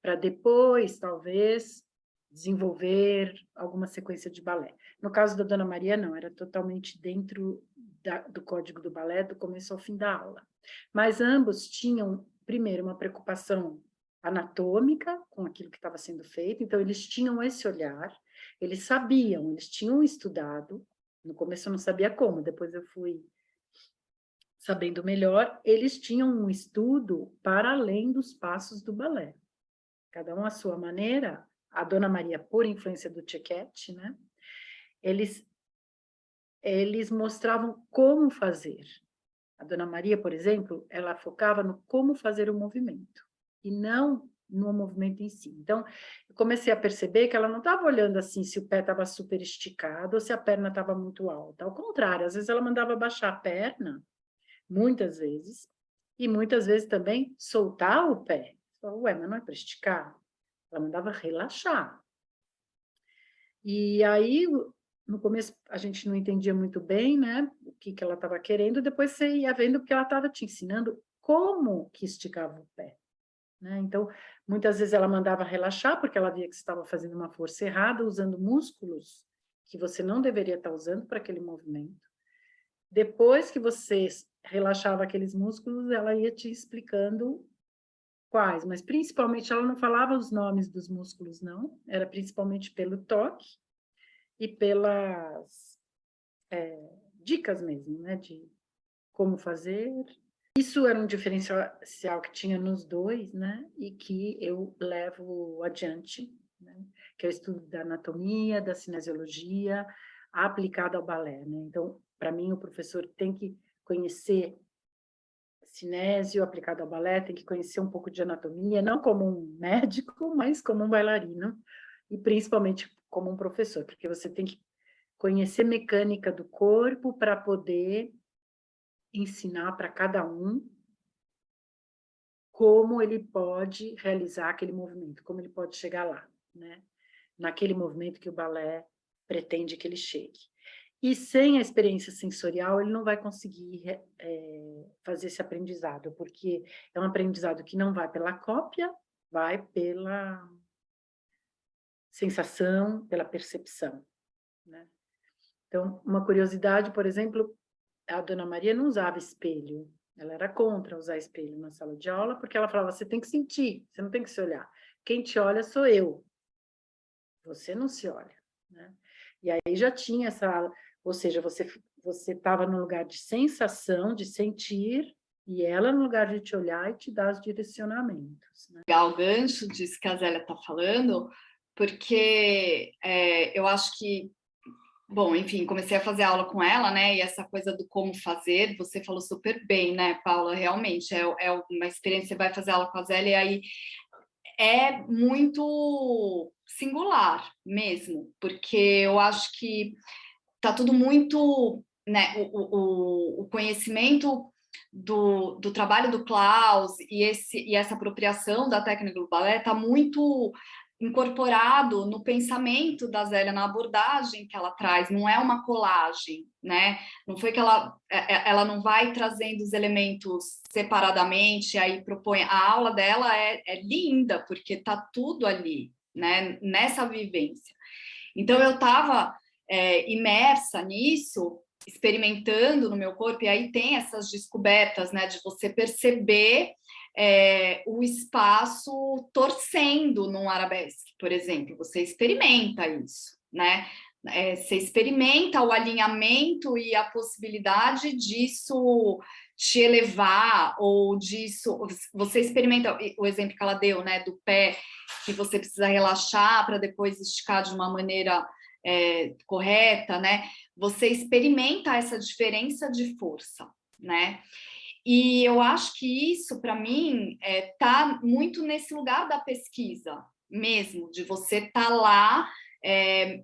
para depois, talvez, desenvolver alguma sequência de balé. No caso da Dona Maria, não, era totalmente dentro do código do balé, do começo ao fim da aula. Mas ambos tinham, primeiro, uma preocupação anatômica com aquilo que estava sendo feito, então eles tinham esse olhar, eles sabiam, eles tinham estudado, no começo eu não sabia como, depois eu fui sabendo melhor, eles tinham um estudo para além dos passos do balé. Cada um à sua maneira, a Dona Maria, por influência do Tchekete, né? Eles mostravam como fazer. A Dona Maria, por exemplo, ela focava no como fazer o movimento, e não no movimento em si. Então, eu comecei a perceber que ela não estava olhando assim se o pé estava super esticado ou se a perna estava muito alta. Ao contrário, às vezes ela mandava baixar a perna, muitas vezes, e muitas vezes também soltar o pé. Ué, mas não é para esticar? Ela mandava relaxar. E aí, no começo, a gente não entendia muito bem, né, o que ela estava querendo, depois você ia vendo porque ela estava te ensinando como que esticava o pé, né? Então, muitas vezes ela mandava relaxar, porque ela via que você estava fazendo uma força errada, usando músculos que você não deveria estar usando para aquele movimento. Depois que você relaxava aqueles músculos, ela ia te explicando quais, mas principalmente ela não falava os nomes dos músculos, não, era principalmente pelo toque e pelas dicas mesmo, né, de como fazer. Isso era um diferencial que tinha nos dois, né, e que eu levo adiante, né, que é o estudo da anatomia, da cinesiologia, aplicada ao balé, né. Então, para mim, o professor tem que conhecer cinésio aplicado ao balé, tem que conhecer um pouco de anatomia, não como um médico, mas como um bailarino, e principalmente como um professor, porque você tem que conhecer mecânica do corpo para poder ensinar para cada um como ele pode realizar aquele movimento, como ele pode chegar lá, né? Naquele movimento que o balé pretende que ele chegue. E sem a experiência sensorial, ele não vai conseguir fazer esse aprendizado, porque é um aprendizado que não vai pela cópia, vai pela sensação, pela percepção, né? Então, uma curiosidade, por exemplo, a Dona Maria não usava espelho, ela era contra usar espelho na sala de aula, porque ela falava, você tem que sentir, você não tem que se olhar. Quem te olha sou eu, você não se olha, né? E aí já tinha essa... Ou seja, você estava no lugar de sensação, de sentir, e ela no lugar de te olhar e te dar os direcionamentos, né? Legal o gancho disso que a Zélia está falando, porque eu acho que, bom, enfim, comecei a fazer aula com ela, né, e essa coisa do como fazer, você falou super bem, né, Paula, realmente, é uma experiência, você vai fazer aula com a Zélia, e aí é muito singular mesmo, porque eu acho que tá tudo muito, né, o conhecimento do trabalho do Klaus e essa apropriação da técnica do balé está muito incorporado no pensamento da Zélia, na abordagem que ela traz, não é uma colagem, né? Não foi que ela não vai trazendo os elementos separadamente, aí propõe, a aula dela é linda, porque tá tudo ali, né? Nessa vivência. Então eu estava imersa nisso, experimentando no meu corpo, e aí tem essas descobertas, né, de você perceber o espaço torcendo num arabesque, por exemplo, você experimenta isso, né? Você experimenta o alinhamento e a possibilidade disso te elevar, ou disso, você experimenta o exemplo que ela deu, né, do pé, que você precisa relaxar para depois esticar de uma maneira correta, né? Você experimenta essa diferença de força, né? E eu acho que isso, para mim, tá muito nesse lugar da pesquisa mesmo, de você estar lá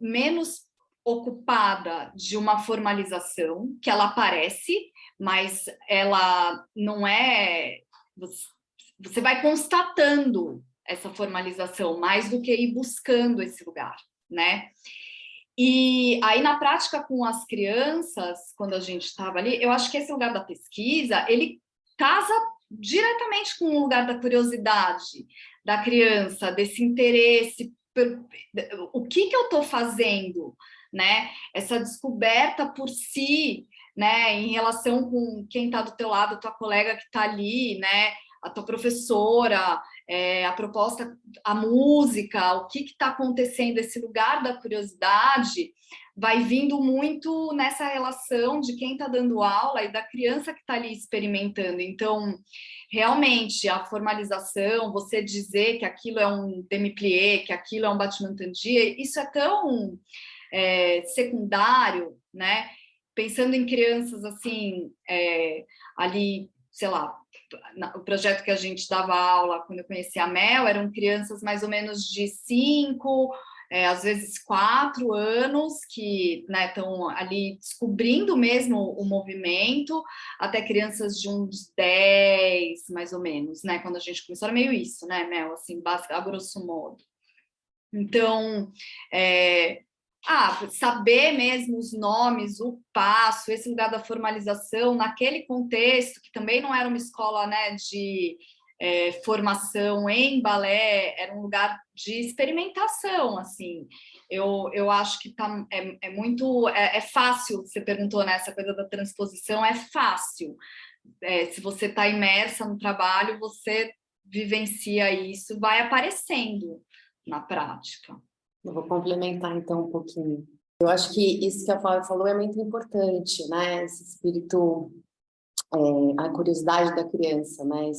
menos ocupada de uma formalização, que ela aparece, mas ela não é... Você vai constatando essa formalização mais do que ir buscando esse lugar, né? E aí, na prática com as crianças, quando a gente estava ali, eu acho que esse lugar da pesquisa, ele casa diretamente com o lugar da curiosidade da criança, desse interesse, o que eu estou fazendo, né? Essa descoberta por si, né? Em relação com quem está do teu lado, tua colega que está ali, né? A tua professora, a proposta, a música, o que está acontecendo, esse lugar da curiosidade vai vindo muito nessa relação de quem está dando aula e da criança que está ali experimentando. Então, realmente, a formalização, você dizer que aquilo é um demi-plié, que aquilo é um battement tendier, isso é tão secundário, né? Pensando em crianças assim, ali, sei lá, o projeto que a gente dava aula quando eu conheci a Mel, eram crianças mais ou menos de 5, às vezes 4 anos, que estão ali descobrindo mesmo o movimento, até crianças de uns 10, mais ou menos, né? Quando a gente começou, era meio isso, né, Mel? Assim, a grosso modo. Então, saber mesmo os nomes, o passo, esse lugar da formalização, naquele contexto, que também não era uma escola, né, de formação em balé, era um lugar de experimentação, assim. Eu acho que é fácil, você perguntou, né, essa coisa da transposição, é fácil. Se você está imersa no trabalho, você vivencia isso, vai aparecendo na prática. Eu vou complementar, então, um pouquinho. Eu acho que isso que a Flávia falou é muito importante, né? Esse espírito, a curiosidade da criança, né?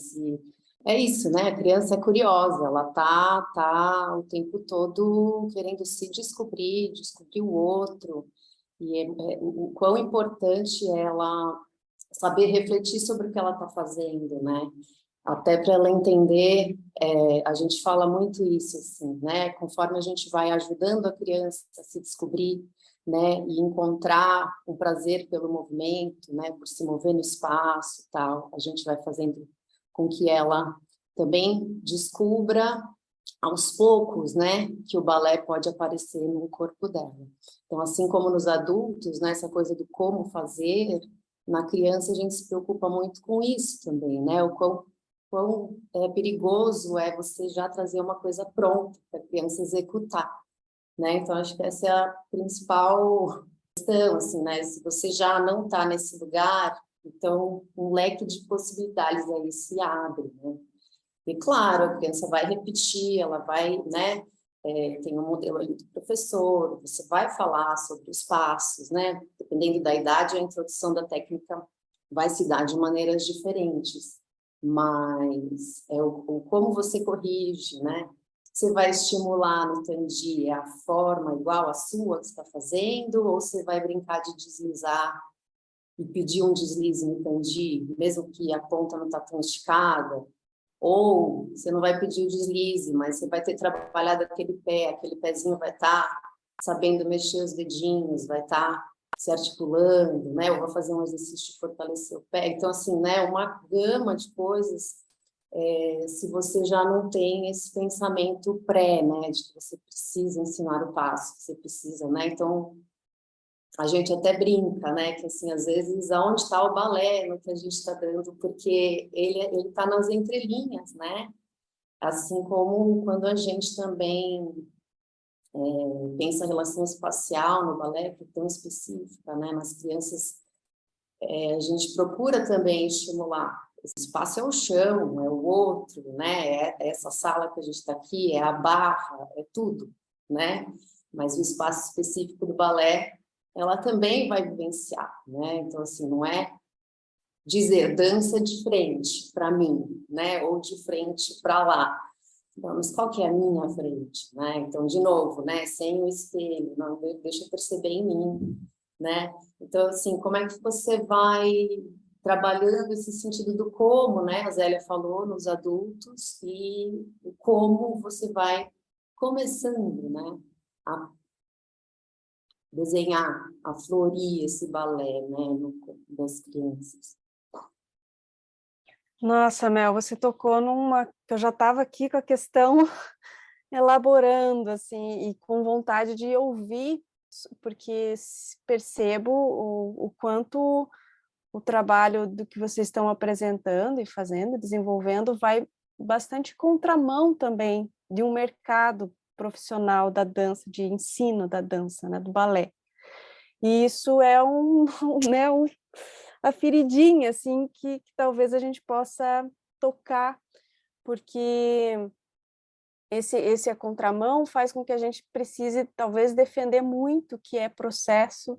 É isso, né? A criança é curiosa, ela tá o tempo todo querendo se descobrir o outro, e o quão importante é ela saber refletir sobre o que ela está fazendo, né? Até para ela entender, a gente fala muito isso, assim, né? Conforme a gente vai ajudando a criança a se descobrir, né? E encontrar um prazer pelo movimento, né? Por se mover no espaço e tal, a gente vai fazendo com que ela também descubra aos poucos, né? Que o balé pode aparecer no corpo dela. Então, assim como nos adultos, né? Essa coisa do como fazer, na criança a gente se preocupa muito com isso também, né? O quão perigoso é você já trazer uma coisa pronta para a criança executar, né? Então, acho que essa é a principal questão, assim, né? Se você já não está nesse lugar, então um leque de possibilidades aí se abre, né? E, claro, a criança vai repetir, ela vai, né? Tem um modelo ali do professor, você vai falar sobre os passos, né? Dependendo da idade, a introdução da técnica vai se dar de maneiras diferentes. Mas como você corrige, né? Você vai estimular no tendier a forma igual à sua que você está fazendo, ou você vai brincar de deslizar e pedir um deslize no tendier, mesmo que a ponta não está tão esticada? Ou você não vai pedir o deslize, mas você vai ter trabalhado aquele pezinho vai estar sabendo mexer os dedinhos, vai estar se articulando, né? Eu vou fazer um exercício de fortalecer o pé. Então, assim, né? Uma gama de coisas, se você já não tem esse pensamento pré, né? De que você precisa ensinar o passo, que você precisa, né? Então, a gente até brinca, né? Que, assim, às vezes, aonde está o balé no que a gente está dando? Porque ele está nas entrelinhas, né? Assim como quando a gente também pensa a relação espacial no balé, que é tão específica, né? Nas crianças, a gente procura também estimular. Esse espaço é o chão, é o outro, né? É essa sala que a gente está aqui, é a barra, é tudo, né? Mas o espaço específico do balé, ela também vai vivenciar, né? Então, assim, não é dizer dança de frente para mim, né? Ou de frente para lá. Então, mas qual que é a minha frente, né? Então, de novo, né? Sem o espelho, não, deixa eu perceber em mim, né? Então, assim, como é que você vai trabalhando esse sentido do como, né? A Zélia falou nos adultos e o como você vai começando, né? A desenhar, a florir esse balé, né? No corpo das crianças. Nossa, Mel, você tocou numa que eu já estava aqui com a questão elaborando, assim, e com vontade de ouvir, porque percebo o quanto o trabalho do que vocês estão apresentando e fazendo, desenvolvendo, vai bastante contramão também de um mercado profissional da dança, de ensino da dança, né, do balé. E isso é né, a feridinha, assim, que talvez a gente possa tocar, porque esse a contramão faz com que a gente precise, talvez, defender muito o que é processo,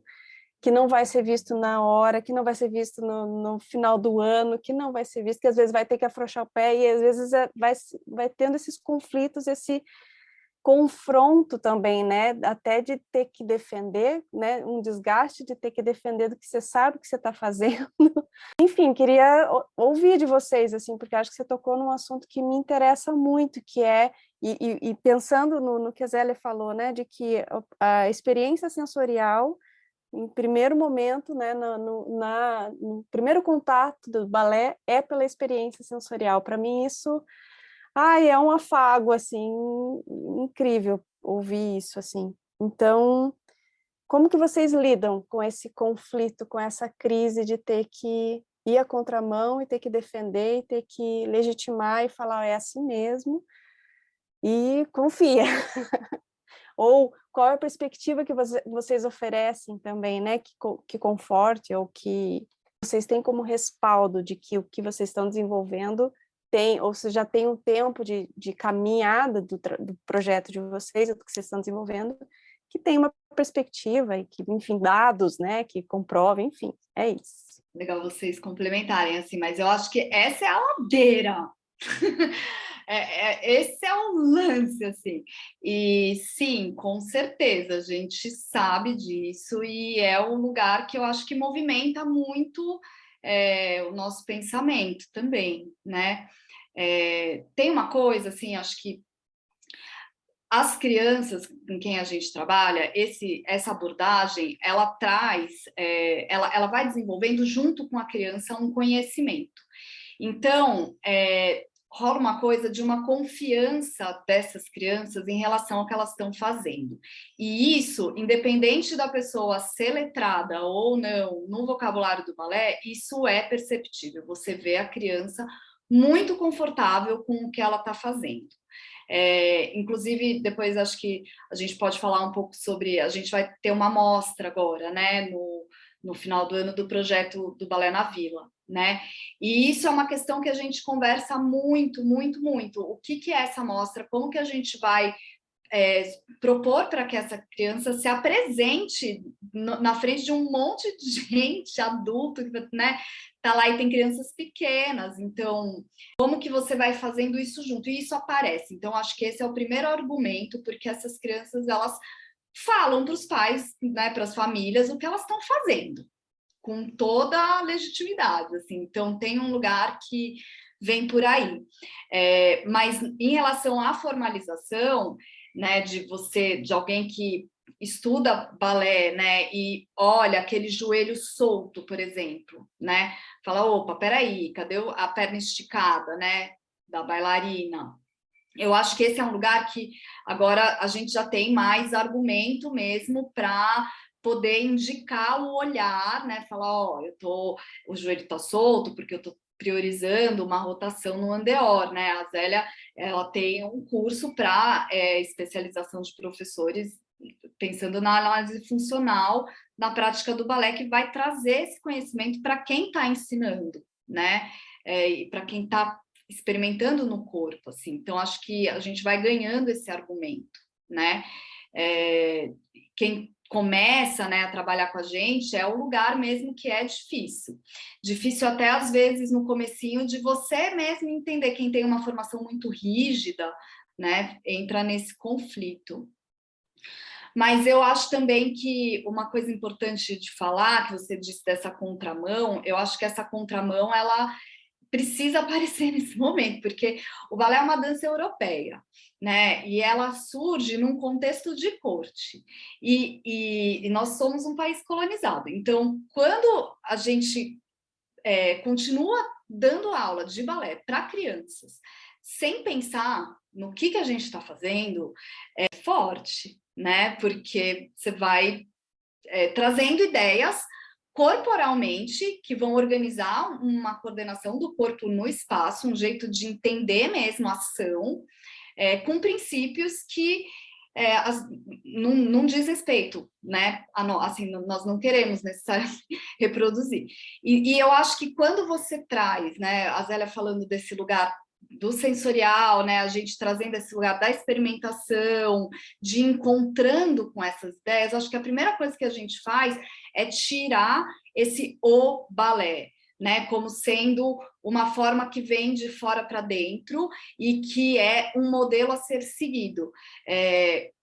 que não vai ser visto na hora, que não vai ser visto no final do ano, que não vai ser visto, que às vezes vai ter que afrouxar o pé, e às vezes vai tendo esses conflitos, esse confronto também, né, até de ter que defender, né, um desgaste de ter que defender do que você sabe que você está fazendo. Enfim, queria ouvir de vocês, assim, porque acho que você tocou num assunto que me interessa muito, que é, e pensando no que a Zélia falou, né, de que a experiência sensorial, em primeiro momento, né, no primeiro contato do balé é pela experiência sensorial. Para mim isso, é um afago, assim, incrível ouvir isso, assim. Então, como que vocês lidam com esse conflito, com essa crise de ter que ir à contramão e ter que defender e ter que legitimar e falar, é assim mesmo, e confia. Ou qual é a perspectiva que vocês oferecem também, né, que conforte, ou que vocês têm como respaldo de que o que vocês estão desenvolvendo tem, ou se já tem um tempo de caminhada do projeto de vocês, do que vocês estão desenvolvendo, que tem uma perspectiva e que, enfim, dados, né, que comprovem, enfim, é isso. Legal vocês complementarem, assim, mas eu acho que essa é a ladeira. Esse é o lance, assim. E sim, com certeza, a gente sabe disso e é um lugar que eu acho que movimenta muito o nosso pensamento também, né? Tem uma coisa, assim, acho que as crianças com quem a gente trabalha, essa abordagem, ela traz, ela vai desenvolvendo junto com a criança um conhecimento. Então, rola uma coisa de uma confiança dessas crianças em relação ao que elas estão fazendo. E isso, independente da pessoa ser letrada ou não no vocabulário do balé, isso é perceptível. Você vê a criança muito confortável com o que ela está fazendo. Inclusive, depois acho que a gente pode falar um pouco sobre... A gente vai ter uma mostra agora, né, no final do ano do projeto do Balé na Vila, né? E isso é uma questão que a gente conversa muito, muito, muito. O que é essa mostra? Como que a gente vai propor para que essa criança se apresente na frente de um monte de gente, adulto, né? Tá lá e tem crianças pequenas, então como que você vai fazendo isso junto? E isso aparece, então acho que esse é o primeiro argumento, porque essas crianças, elas falam para os pais, né, para as famílias, o que elas estão fazendo, com toda a legitimidade, assim, então tem um lugar que vem por aí. Mas em relação à formalização, né, de alguém que estuda balé, né, e olha aquele joelho solto, por exemplo, né, fala, opa, peraí, cadê a perna esticada, né, da bailarina? Eu acho que esse é um lugar que agora a gente já tem mais argumento mesmo para poder indicar o olhar, né, falar, ó, o joelho tá solto porque eu tô priorizando uma rotação no andeor, né? A Zélia, ela tem um curso para especialização de professores pensando na análise funcional na prática do balé, que vai trazer esse conhecimento para quem está ensinando, né? E para quem está experimentando no corpo, assim. Então, acho que a gente vai ganhando esse argumento, né? começa, né, a trabalhar com a gente, é o lugar mesmo que é difícil. Difícil até, às vezes, no comecinho, de você mesmo entender. Quem tem uma formação muito rígida, né, entra nesse conflito. Mas eu acho também que uma coisa importante de falar, que você disse dessa contramão, eu acho que essa contramão, ela precisa aparecer nesse momento, porque o balé é uma dança europeia, né? E ela surge num contexto de corte. E nós somos um país colonizado. Então, quando a gente continua dando aula de balé para crianças, sem pensar no que a gente está fazendo, é forte, né? Porque você vai trazendo ideias corporalmente que vão organizar uma coordenação do corpo no espaço, um jeito de entender mesmo a ação, com princípios que não diz respeito, né? Assim, nós não queremos necessariamente reproduzir. E eu acho que quando você traz, né, a Zélia falando desse lugar do sensorial, né, a gente trazendo esse lugar da experimentação, de encontrando com essas ideias, acho que a primeira coisa que a gente faz é tirar o balé, né, como sendo uma forma que vem de fora para dentro e que é um modelo a ser seguido.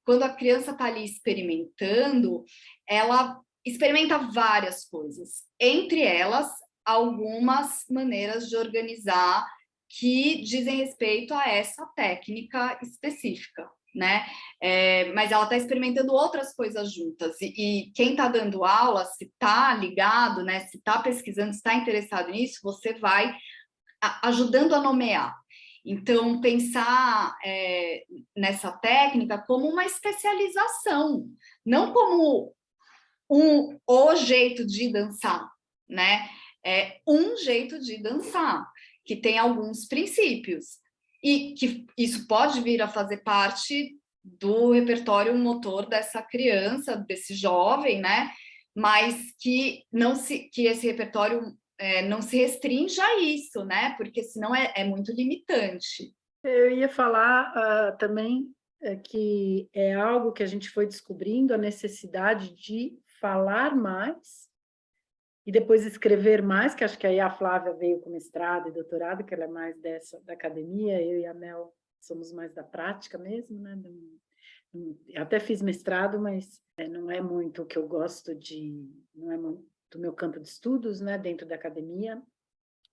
Quando a criança está ali experimentando, ela experimenta várias coisas, entre elas algumas maneiras de organizar que dizem respeito a essa técnica específica, né? Mas ela está experimentando outras coisas juntas, e quem está dando aula, se está ligado, né? Se está pesquisando, se está interessado nisso, você vai ajudando a nomear. Então, pensar nessa técnica como uma especialização, não como o jeito de dançar, né? É um jeito de dançar, que tem alguns princípios, e que isso pode vir a fazer parte do repertório motor dessa criança, desse jovem, né? Mas que esse repertório não se restringe a isso, né? Porque senão é muito limitante. Eu ia falar também que é algo que a gente foi descobrindo, a necessidade de falar mais e depois escrever mais, que acho que aí a Flávia veio com mestrado e doutorado, que ela é mais da academia, eu e a Mel somos mais da prática mesmo, né? Eu até fiz mestrado, mas não é muito o que eu gosto não é muito do meu campo de estudos, né, dentro da academia,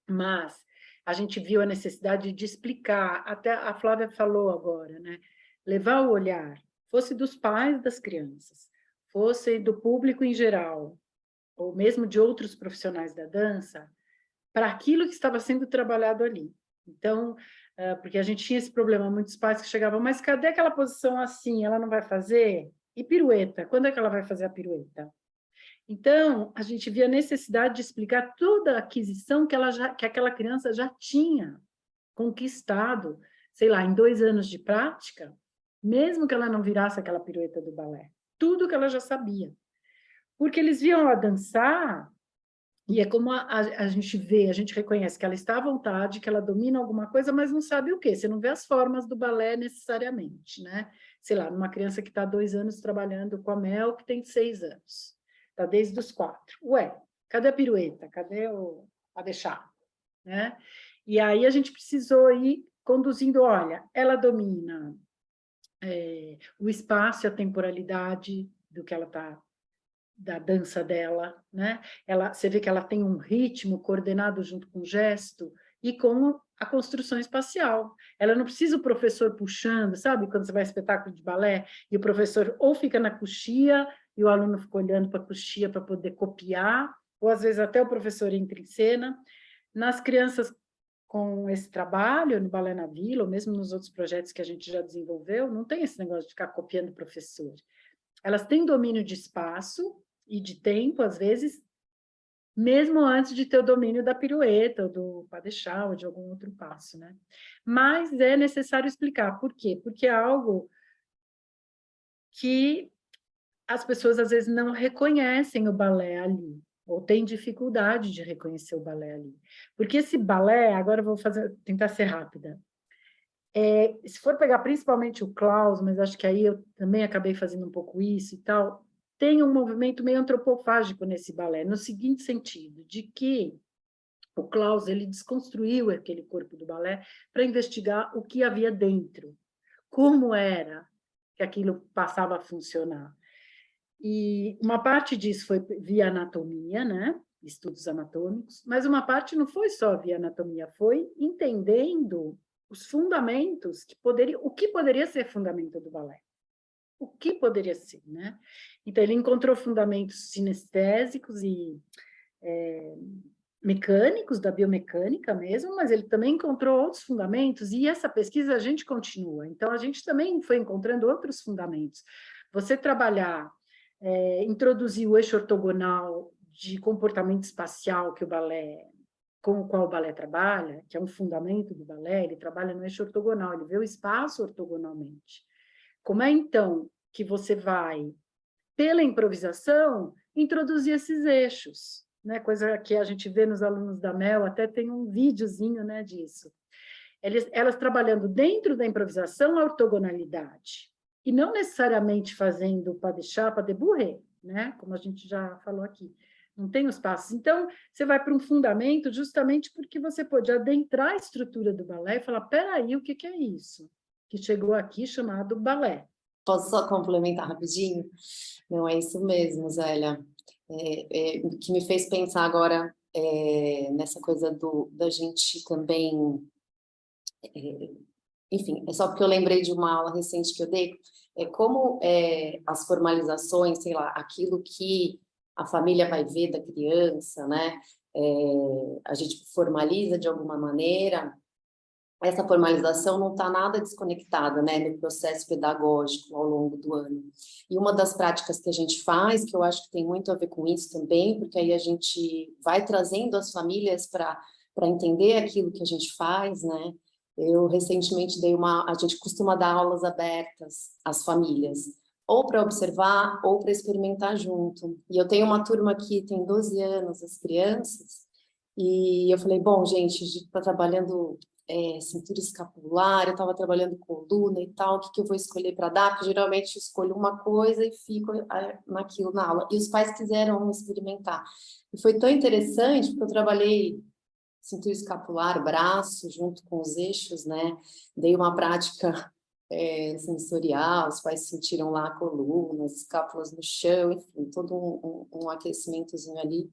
mas a gente viu a necessidade de explicar, até a Flávia falou agora, né, levar o olhar, fosse dos pais das crianças, fosse do público em geral, ou mesmo de outros profissionais da dança, para aquilo que estava sendo trabalhado ali. Então, porque a gente tinha esse problema, muitos pais que chegavam, mas cadê aquela posição assim? Ela não vai fazer? E pirueta? Quando é que ela vai fazer a pirueta? Então, a gente via a necessidade de explicar toda a aquisição que aquela criança já tinha conquistado, sei lá, em 2 anos de prática, mesmo que ela não virasse aquela pirueta do balé. Tudo que ela já sabia. Porque eles viam ela dançar, e é como a gente vê, a gente reconhece que ela está à vontade, que ela domina alguma coisa, mas não sabe o quê. Você não vê as formas do balé necessariamente, né? Sei lá, numa criança que está há 2 anos trabalhando com a Mel, que tem 6 anos. Está desde os 4. Ué, cadê a pirueta? Cadê a deixar? Né? E aí a gente precisou ir conduzindo, olha, ela domina o espaço e a temporalidade do que ela está, da dança dela, né? Você vê que ela tem um ritmo coordenado junto com o gesto e com a construção espacial. Ela não precisa o professor puxando, sabe? Quando você vai a espetáculo de balé e o professor ou fica na coxia e o aluno fica olhando para a coxia para poder copiar, ou às vezes até o professor entra em cena. Nas crianças com esse trabalho, no Balé na Vila, ou mesmo nos outros projetos que a gente já desenvolveu, não tem esse negócio de ficar copiando o professor. Elas têm domínio de espaço e de tempo, às vezes, mesmo antes de ter o domínio da pirueta, ou do padechá, ou de algum outro passo, né? Mas é necessário explicar. Por quê? Porque é algo que as pessoas, às vezes, não reconhecem o balé ali, ou têm dificuldade de reconhecer o balé ali. Porque esse balé, agora eu vou tentar ser rápida, se for pegar principalmente o Klaus, mas acho que aí eu também acabei fazendo um pouco isso e tal, tem um movimento meio antropofágico nesse balé, no seguinte sentido, de que o Klaus ele desconstruiu aquele corpo do balé para investigar o que havia dentro, como era que aquilo passava a funcionar. E uma parte disso foi via anatomia, né? Estudos anatômicos, mas uma parte não foi só via anatomia, foi entendendo os fundamentos o que poderia ser fundamento do balé. O que poderia ser, né? Então, ele encontrou fundamentos sinestésicos e mecânicos, da biomecânica mesmo, mas ele também encontrou outros fundamentos, e essa pesquisa a gente continua. Então, a gente também foi encontrando outros fundamentos. Você trabalhar, introduzir o eixo ortogonal de comportamento espacial que o balé, com o qual o balé trabalha, que é um fundamento do balé, ele trabalha no eixo ortogonal, ele vê o espaço ortogonalmente. Como é, então, que você vai, pela improvisação, introduzir esses eixos, né? Coisa que a gente vê nos alunos da Mel, até tem um videozinho, né, disso. Elas trabalhando dentro da improvisação a ortogonalidade, e não necessariamente fazendo pas de chat, pas de bourrée, né? Como a gente já falou aqui. Não tem os passos. Então, você vai para um fundamento justamente porque você pode adentrar a estrutura do balé e falar, peraí, o que é isso? Que chegou aqui chamado balé. Posso só complementar rapidinho? Não, é isso mesmo, Zélia. O que me fez pensar agora nessa coisa da gente também... enfim, é só porque eu lembrei de uma aula recente que eu dei, como as formalizações, sei lá, aquilo que a família vai ver da criança, né? A gente formaliza de alguma maneira. Essa formalização não está nada desconectada, né, no processo pedagógico ao longo do ano. E uma das práticas que a gente faz, que eu acho que tem muito a ver com isso também, porque aí a gente vai trazendo as famílias para entender aquilo que a gente faz, né? Eu recentemente a gente costuma dar aulas abertas às famílias, ou para observar, ou para experimentar junto. E eu tenho uma turma que tem 12 anos, as crianças, e eu falei, bom, gente, a gente está trabalhando cintura escapular, eu estava trabalhando coluna e tal, o que eu vou escolher para dar? Porque geralmente eu escolho uma coisa e fico naquilo na aula. E os pais quiseram experimentar. E foi tão interessante, porque eu trabalhei cintura escapular, braço, junto com os eixos, né? Dei uma prática sensorial, os pais sentiram lá a coluna, as escápulas no chão, enfim, todo um aquecimentozinho ali.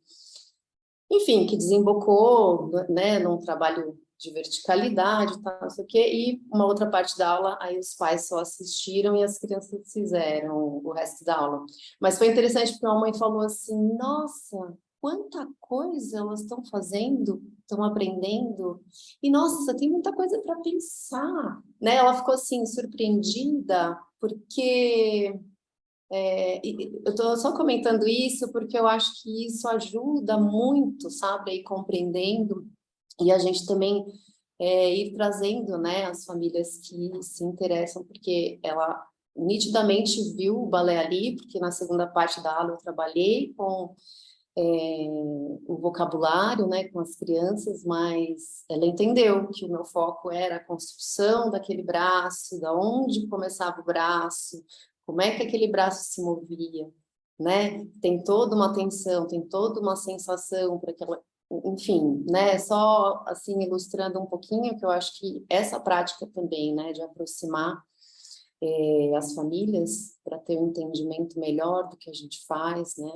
Enfim, que desembocou, né, num trabalho de verticalidade, tá, não sei o quê, e uma outra parte da aula, aí os pais só assistiram e as crianças fizeram o resto da aula. Mas foi interessante porque a mãe falou assim, nossa, quanta coisa elas estão fazendo, estão aprendendo, e nossa, tem muita coisa para pensar, né? Ela ficou assim, surpreendida, porque... eu estou só comentando isso porque eu acho que isso ajuda muito, sabe, a ir compreendendo, e a gente também ir trazendo, né, as famílias que se interessam, porque ela nitidamente viu o balé ali, porque na segunda parte da aula eu trabalhei com o vocabulário, né, com as crianças, mas ela entendeu que o meu foco era a construção daquele braço, da onde começava o braço, como é que aquele braço se movia, né? Tem toda uma tensão, tem toda uma sensação para aquela... Enfim, né? Só assim ilustrando um pouquinho, que eu acho que essa prática também, né, de aproximar as famílias para ter um entendimento melhor do que a gente faz, né?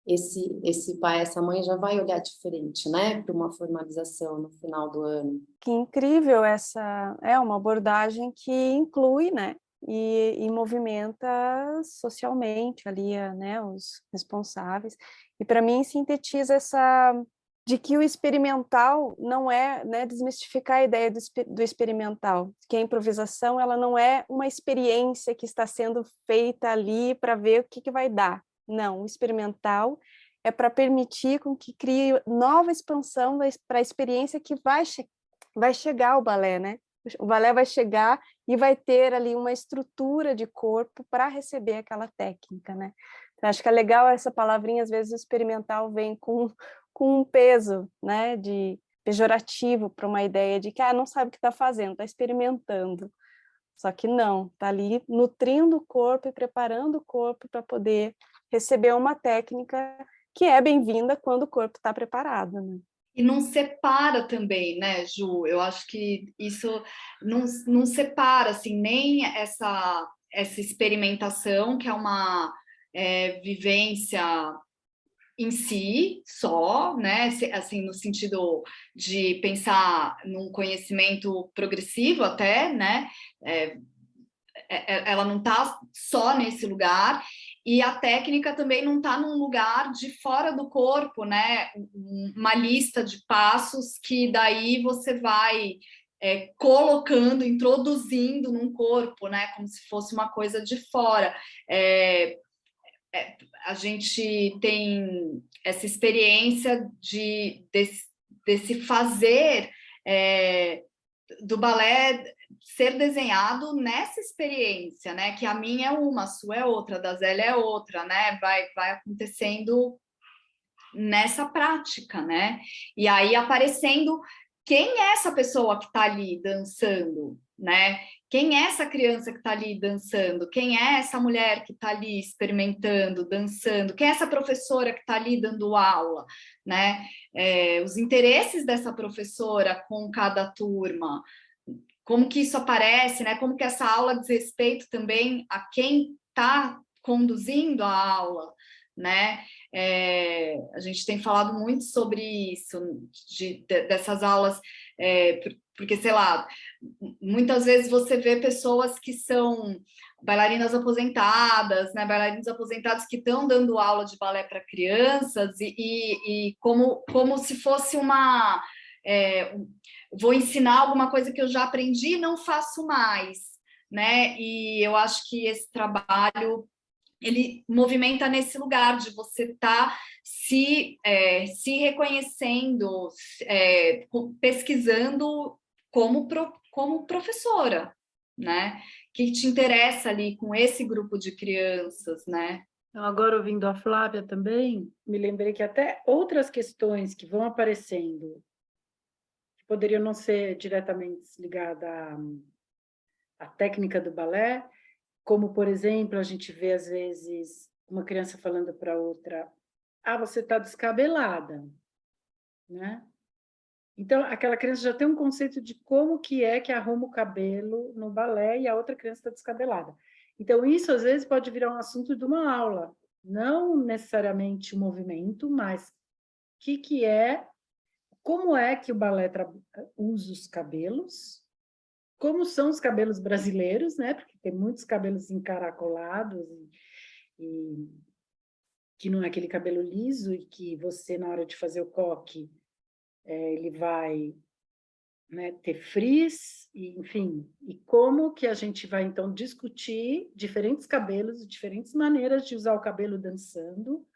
Esse pai, essa mãe já vai olhar diferente, né, para uma formalização no final do ano. Que incrível, essa é uma abordagem que inclui, né, e movimenta socialmente ali, né, os responsáveis. E para mim sintetiza essa de que o experimental não é, né, desmistificar a ideia do experimental, que a improvisação ela não é uma experiência que está sendo feita ali para ver o que vai dar. Não, o experimental é para permitir com que crie nova expansão para a experiência que vai chegar ao balé, né? O balé vai chegar e vai ter ali uma estrutura de corpo para receber aquela técnica, né? Então, acho que é legal essa palavrinha, às vezes o experimental vem com um peso, né, de pejorativo para uma ideia de que não sabe o que está fazendo, está experimentando. Só que não, está ali nutrindo o corpo e preparando o corpo para poder receber uma técnica que é bem-vinda quando o corpo está preparado, né? E não separa também, né, Ju? Eu acho que isso não separa, assim, nem essa experimentação, que é uma vivência em si só, né, assim, no sentido de pensar num conhecimento progressivo até, né, ela não está só nesse lugar, e a técnica também não está num lugar de fora do corpo, né? Uma lista de passos que daí você vai colocando, introduzindo num corpo, né? Como se fosse uma coisa de fora. A gente tem essa experiência desse fazer do balé ser desenhado nessa experiência, né? Que a minha é uma, a sua é outra, a da Zélia é outra, né? Vai acontecendo nessa prática, né? E aí aparecendo quem é essa pessoa que está ali dançando, né? Quem é essa criança que está ali dançando? Quem é essa mulher que está ali experimentando, dançando? Quem é essa professora que está ali dando aula, né? Os interesses dessa professora com cada turma, como que isso aparece, né? Como que essa aula diz respeito também a quem está conduzindo a aula, né? A gente tem falado muito sobre isso, dessas aulas, porque, sei lá, muitas vezes você vê pessoas que são bailarinas aposentadas, né? Bailarinos aposentados que estão dando aula de balé para crianças e como se fosse uma... vou ensinar alguma coisa que eu já aprendi e não faço mais, né? E eu acho que esse trabalho, ele movimenta nesse lugar de você estar se reconhecendo, pesquisando como professora, né? O que te interessa ali com esse grupo de crianças, né? Então, agora, ouvindo a Flávia também, me lembrei que até outras questões que vão aparecendo, que poderiam não ser diretamente ligadas à técnica do balé, como, por exemplo, a gente vê, às vezes, uma criança falando para outra, você está descabelada, né? Então, aquela criança já tem um conceito de como que é que arruma o cabelo no balé e a outra criança está descabelada. Então, isso, às vezes, pode virar um assunto de uma aula, não necessariamente o movimento, mas como é que o balé usa os cabelos, como são os cabelos brasileiros, né? Porque tem muitos cabelos encaracolados e que não é aquele cabelo liso e que você, na hora de fazer o coque, ele vai, né, ter frizz, enfim. E como que a gente vai, então, discutir diferentes cabelos e diferentes maneiras de usar o cabelo dançando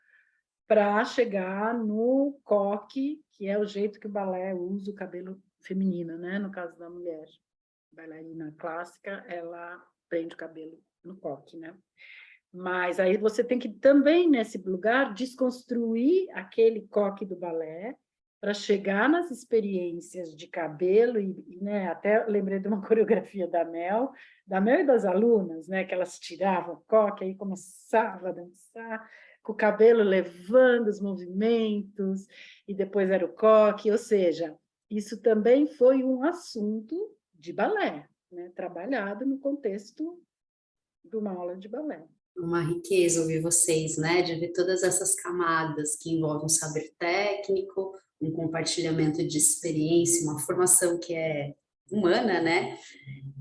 para chegar no coque, que é o jeito que o balé usa o cabelo feminino, né? No caso da mulher bailarina clássica, ela prende o cabelo no coque, né? Mas aí você tem que também, nesse lugar, desconstruir aquele coque do balé para chegar nas experiências de cabelo, né? Até lembrei de uma coreografia da Mel e das alunas, né? Que elas tiravam o coque, aí começava a dançar, com o cabelo levando os movimentos, e depois era o coque, ou seja, isso também foi um assunto de balé, né? Trabalhado no contexto de uma aula de balé. Uma riqueza ouvir vocês, né? De ver todas essas camadas que envolvem um saber técnico, um compartilhamento de experiência, uma formação que é humana, né?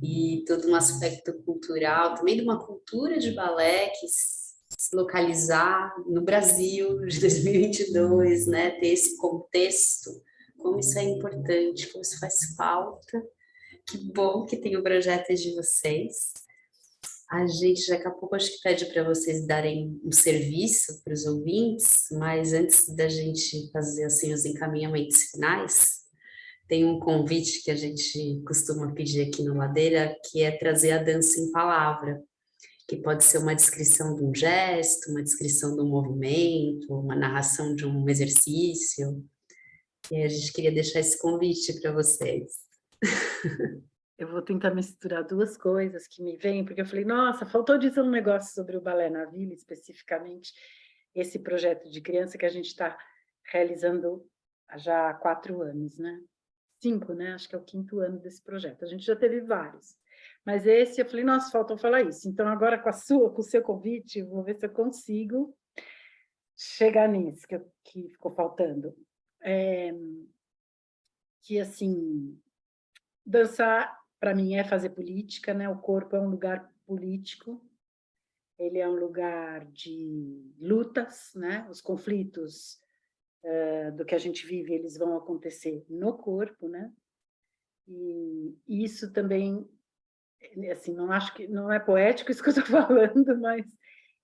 E todo um aspecto cultural, também de uma cultura de balé que se localizar no Brasil de 2022, né? Ter esse contexto, como isso é importante, como isso faz falta. Que bom que tem o projeto de vocês. A gente, daqui a pouco, acho que pede para vocês darem um serviço para os ouvintes, mas antes da gente fazer assim os encaminhamentos finais, tem um convite que a gente costuma pedir aqui no Ladeira, que é trazer a dança em palavra, que pode ser uma descrição de um gesto, uma descrição de um movimento, uma narração de um exercício. E a gente queria deixar esse convite para vocês. Eu vou tentar misturar duas coisas que me vêm, porque eu falei, nossa, faltou dizer um negócio sobre o balé na Vila, especificamente, esse projeto de criança que a gente está realizando já há 4 anos, né? 5, né? Acho que é o 5º ano desse projeto. A gente já teve vários. Mas esse, eu falei, nossa, faltou falar isso. Então, agora com o seu convite, vou ver se eu consigo chegar nisso que ficou faltando. Que, assim, dançar, para mim, é fazer política, né? O corpo é um lugar político, ele é um lugar de lutas, né? Os conflitos do que a gente vive, eles vão acontecer no corpo, né? E isso também, assim, não acho que não é poético isso que eu estou falando, mas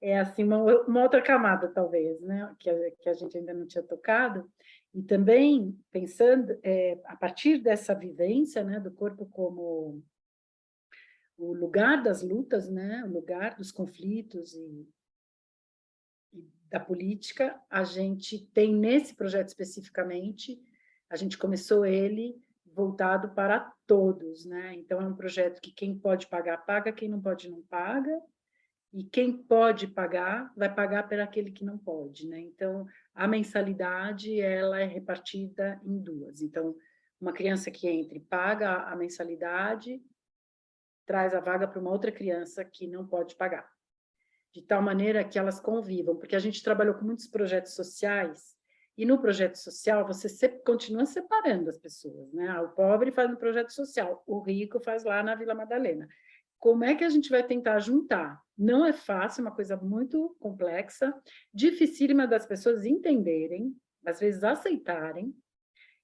é assim uma outra camada talvez, né? Que a gente ainda não tinha tocado. E também pensando a partir dessa vivência, né, do corpo como o lugar das lutas, né, o lugar dos conflitos e da política, a gente tem nesse projeto especificamente, a gente começou ele voltado para todos, né? Então é um projeto que quem pode pagar, paga, quem não pode, não paga, e quem pode pagar, vai pagar por aquele que não pode, né? Então a mensalidade, ela é repartida em 2. Então, uma criança que entre paga a mensalidade, traz a vaga para uma outra criança que não pode pagar, de tal maneira que elas convivam, porque a gente trabalhou com muitos projetos sociais, e no projeto social você continua separando as pessoas, né? O pobre faz no projeto social, o rico faz lá na Vila Madalena. Como é que a gente vai tentar juntar? Não é fácil, é uma coisa muito complexa, dificílima das pessoas entenderem, às vezes aceitarem,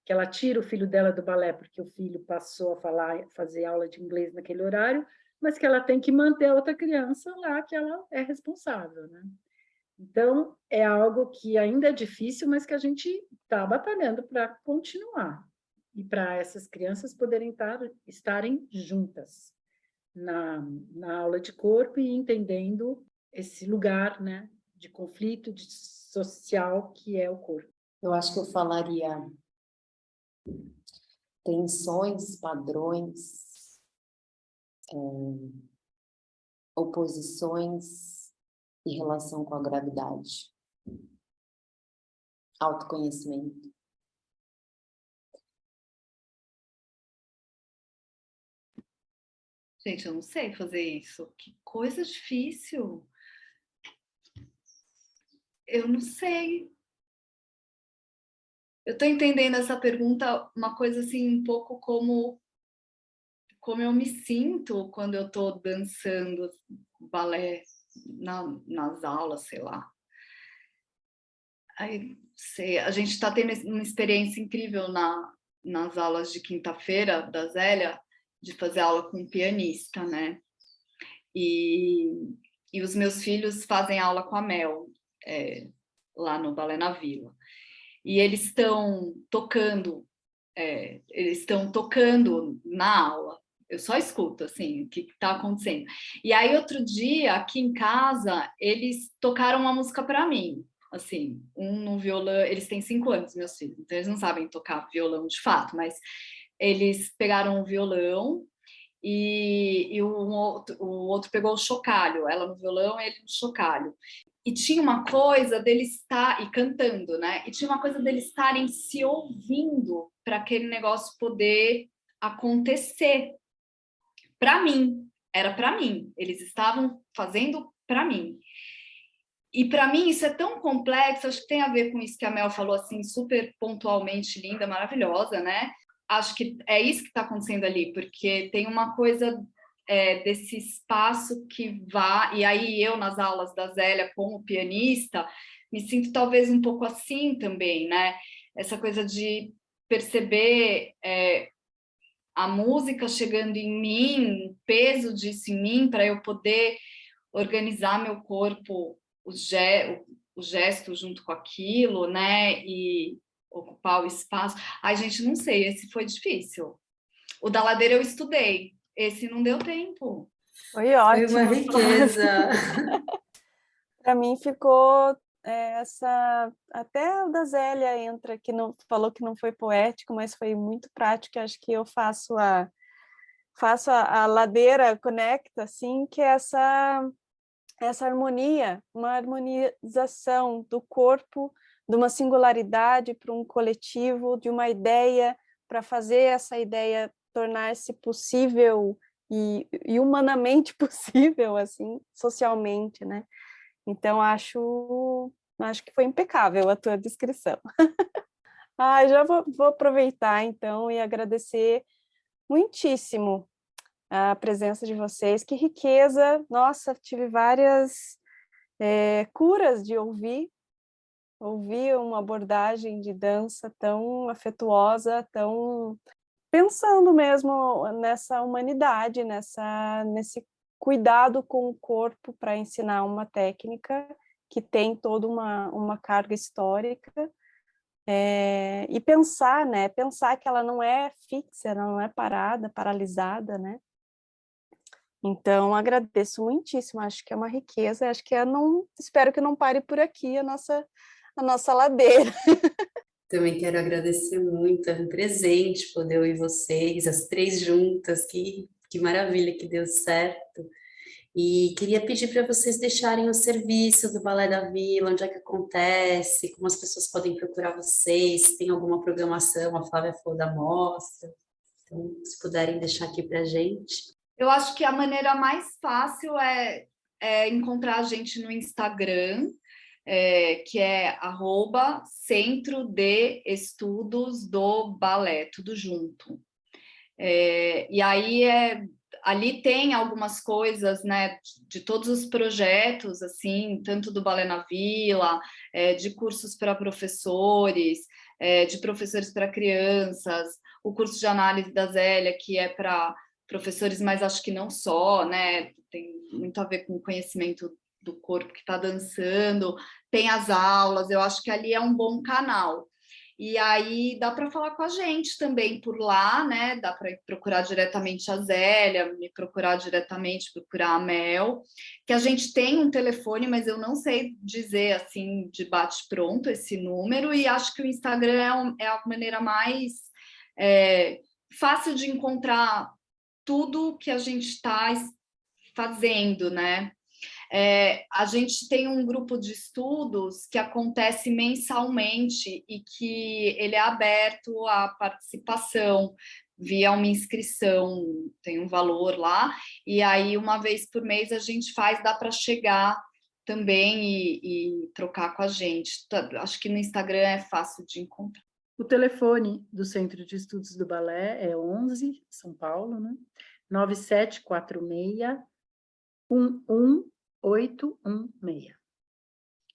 que ela tira o filho dela do balé porque o filho passou a fazer aula de inglês naquele horário, mas que ela tem que manter a outra criança lá, que ela é responsável, né? Então, é algo que ainda é difícil, mas que a gente está batalhando para continuar. E para essas crianças poderem estarem juntas na aula de corpo e entendendo esse lugar, né, de conflito social que é o corpo. Eu acho que eu falaria tensões, padrões, oposições em relação com a gravidade, autoconhecimento. Gente, eu não sei fazer isso. Que coisa difícil. Eu não sei. Eu estou entendendo essa pergunta, uma coisa assim, um pouco como eu me sinto quando eu estou dançando balé nas aulas, sei lá. Aí, sei, a gente está tendo uma experiência incrível nas aulas de quinta-feira da Zélia, de fazer aula com um pianista, né? E os meus filhos fazem aula com a Mel, lá no Balé na Vila. E eles estão tocando na aula. Eu só escuto, assim, o que está acontecendo. E aí, outro dia, aqui em casa, eles tocaram uma música para mim. Assim, um no violão... Eles têm 5 anos, meus filhos, então eles não sabem tocar violão de fato, mas eles pegaram o violão e o outro pegou o chocalho, ela no violão e ele no chocalho. E tinha uma coisa deles estar e cantando, né? E tinha uma coisa deles estarem se ouvindo para aquele negócio poder acontecer. Para mim, era para mim. Eles estavam fazendo para mim. E para mim isso é tão complexo, acho que tem a ver com isso que a Mel falou, assim, super pontualmente linda, maravilhosa, né? Acho que é isso que está acontecendo ali, porque tem uma coisa desse espaço que vá... E aí eu, nas aulas da Zélia, como pianista, me sinto talvez um pouco assim também, né? Essa coisa de perceber a música chegando em mim, o peso disso em mim, para eu poder organizar meu corpo, o gesto junto com aquilo, né? E ocupar o espaço. Ai, gente, não sei, esse foi difícil. O da ladeira eu estudei, esse não deu tempo. Foi ótimo. Foi uma riqueza. Para mim ficou até o da Zélia entra, que não falou que não foi poético, mas foi muito prático. Acho que eu faço a ladeira conecta, assim, que é essa harmonia, uma harmonização do corpo, de uma singularidade para um coletivo, de uma ideia, para fazer essa ideia tornar-se possível e humanamente possível, assim, socialmente, né? Então, acho que foi impecável a tua descrição. Já vou aproveitar, então, e agradecer muitíssimo a presença de vocês. Que riqueza! Nossa, tive várias curas de ouvir uma abordagem de dança tão afetuosa, tão pensando mesmo nessa humanidade, nesse cuidado com o corpo para ensinar uma técnica que tem toda uma carga histórica, e pensar, né? Pensar que ela não é fixa, ela não é paralisada, né? Então, agradeço muitíssimo, acho que é uma riqueza, acho que espero que não pare por aqui a nossa ladeira. Também quero agradecer muito, é um presente poder ouvir vocês, as três juntas, que maravilha que deu certo. E queria pedir para vocês deixarem o serviço do Balé da Vila, onde é que acontece, como as pessoas podem procurar vocês, se tem alguma programação, a Flávia falou da mostra. Então, se puderem deixar aqui para a gente. Eu acho que a maneira mais fácil é encontrar a gente no Instagram, que é @Centro de Estudos do Balé, tudo junto. E aí ali tem algumas coisas, né, de todos os projetos, assim, tanto do Balé na Vila, de cursos para professores, de professores para crianças, o curso de análise da Zélia, que é para professores, mas acho que não só, né, tem muito a ver com o conhecimento do corpo que está dançando, tem as aulas, eu acho que ali é um bom canal. E aí dá para falar com a gente também por lá, né? Dá para procurar diretamente a Zélia, me procurar diretamente, procurar a Mel, que a gente tem um telefone, mas eu não sei dizer assim de bate-pronto esse número, e acho que o Instagram é a maneira mais fácil de encontrar tudo que a gente está fazendo, né? A gente tem um grupo de estudos que acontece mensalmente e que ele é aberto à participação via uma inscrição, tem um valor lá, e aí uma vez por mês a gente dá para chegar também e trocar com a gente. Acho que no Instagram é fácil de encontrar. O telefone do Centro de Estudos do Balé é 11, São Paulo, né? 9746 11816.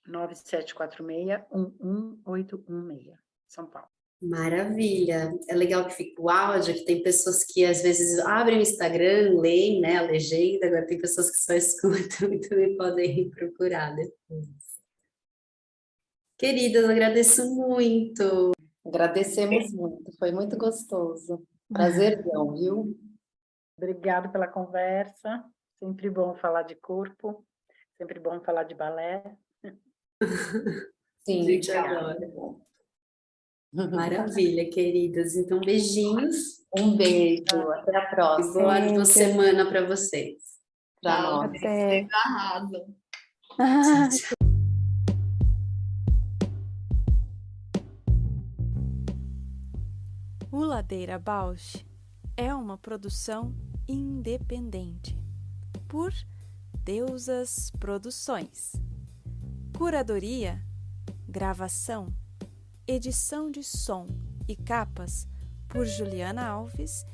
9746 11816, São Paulo. Maravilha! É legal que fica o áudio, que tem pessoas que às vezes abrem o Instagram, leem, né, a legenda, agora tem pessoas que só escutam e também podem procurar depois. Queridas, agradeço muito. Agradecemos muito, foi muito gostoso. Prazerzão, viu? Obrigada pela conversa. Sempre bom falar de corpo, sempre bom falar de balé. Sim, Gente, adora. Maravilha, queridas. Então, beijinhos. Um beijo, até a próxima. Boa semana para vocês. Para Tchau, nós. vocês arrasam. O Ladeira Bausch é uma produção independente por Deusas Produções. Curadoria, gravação, edição de som e capas por Juliana Alves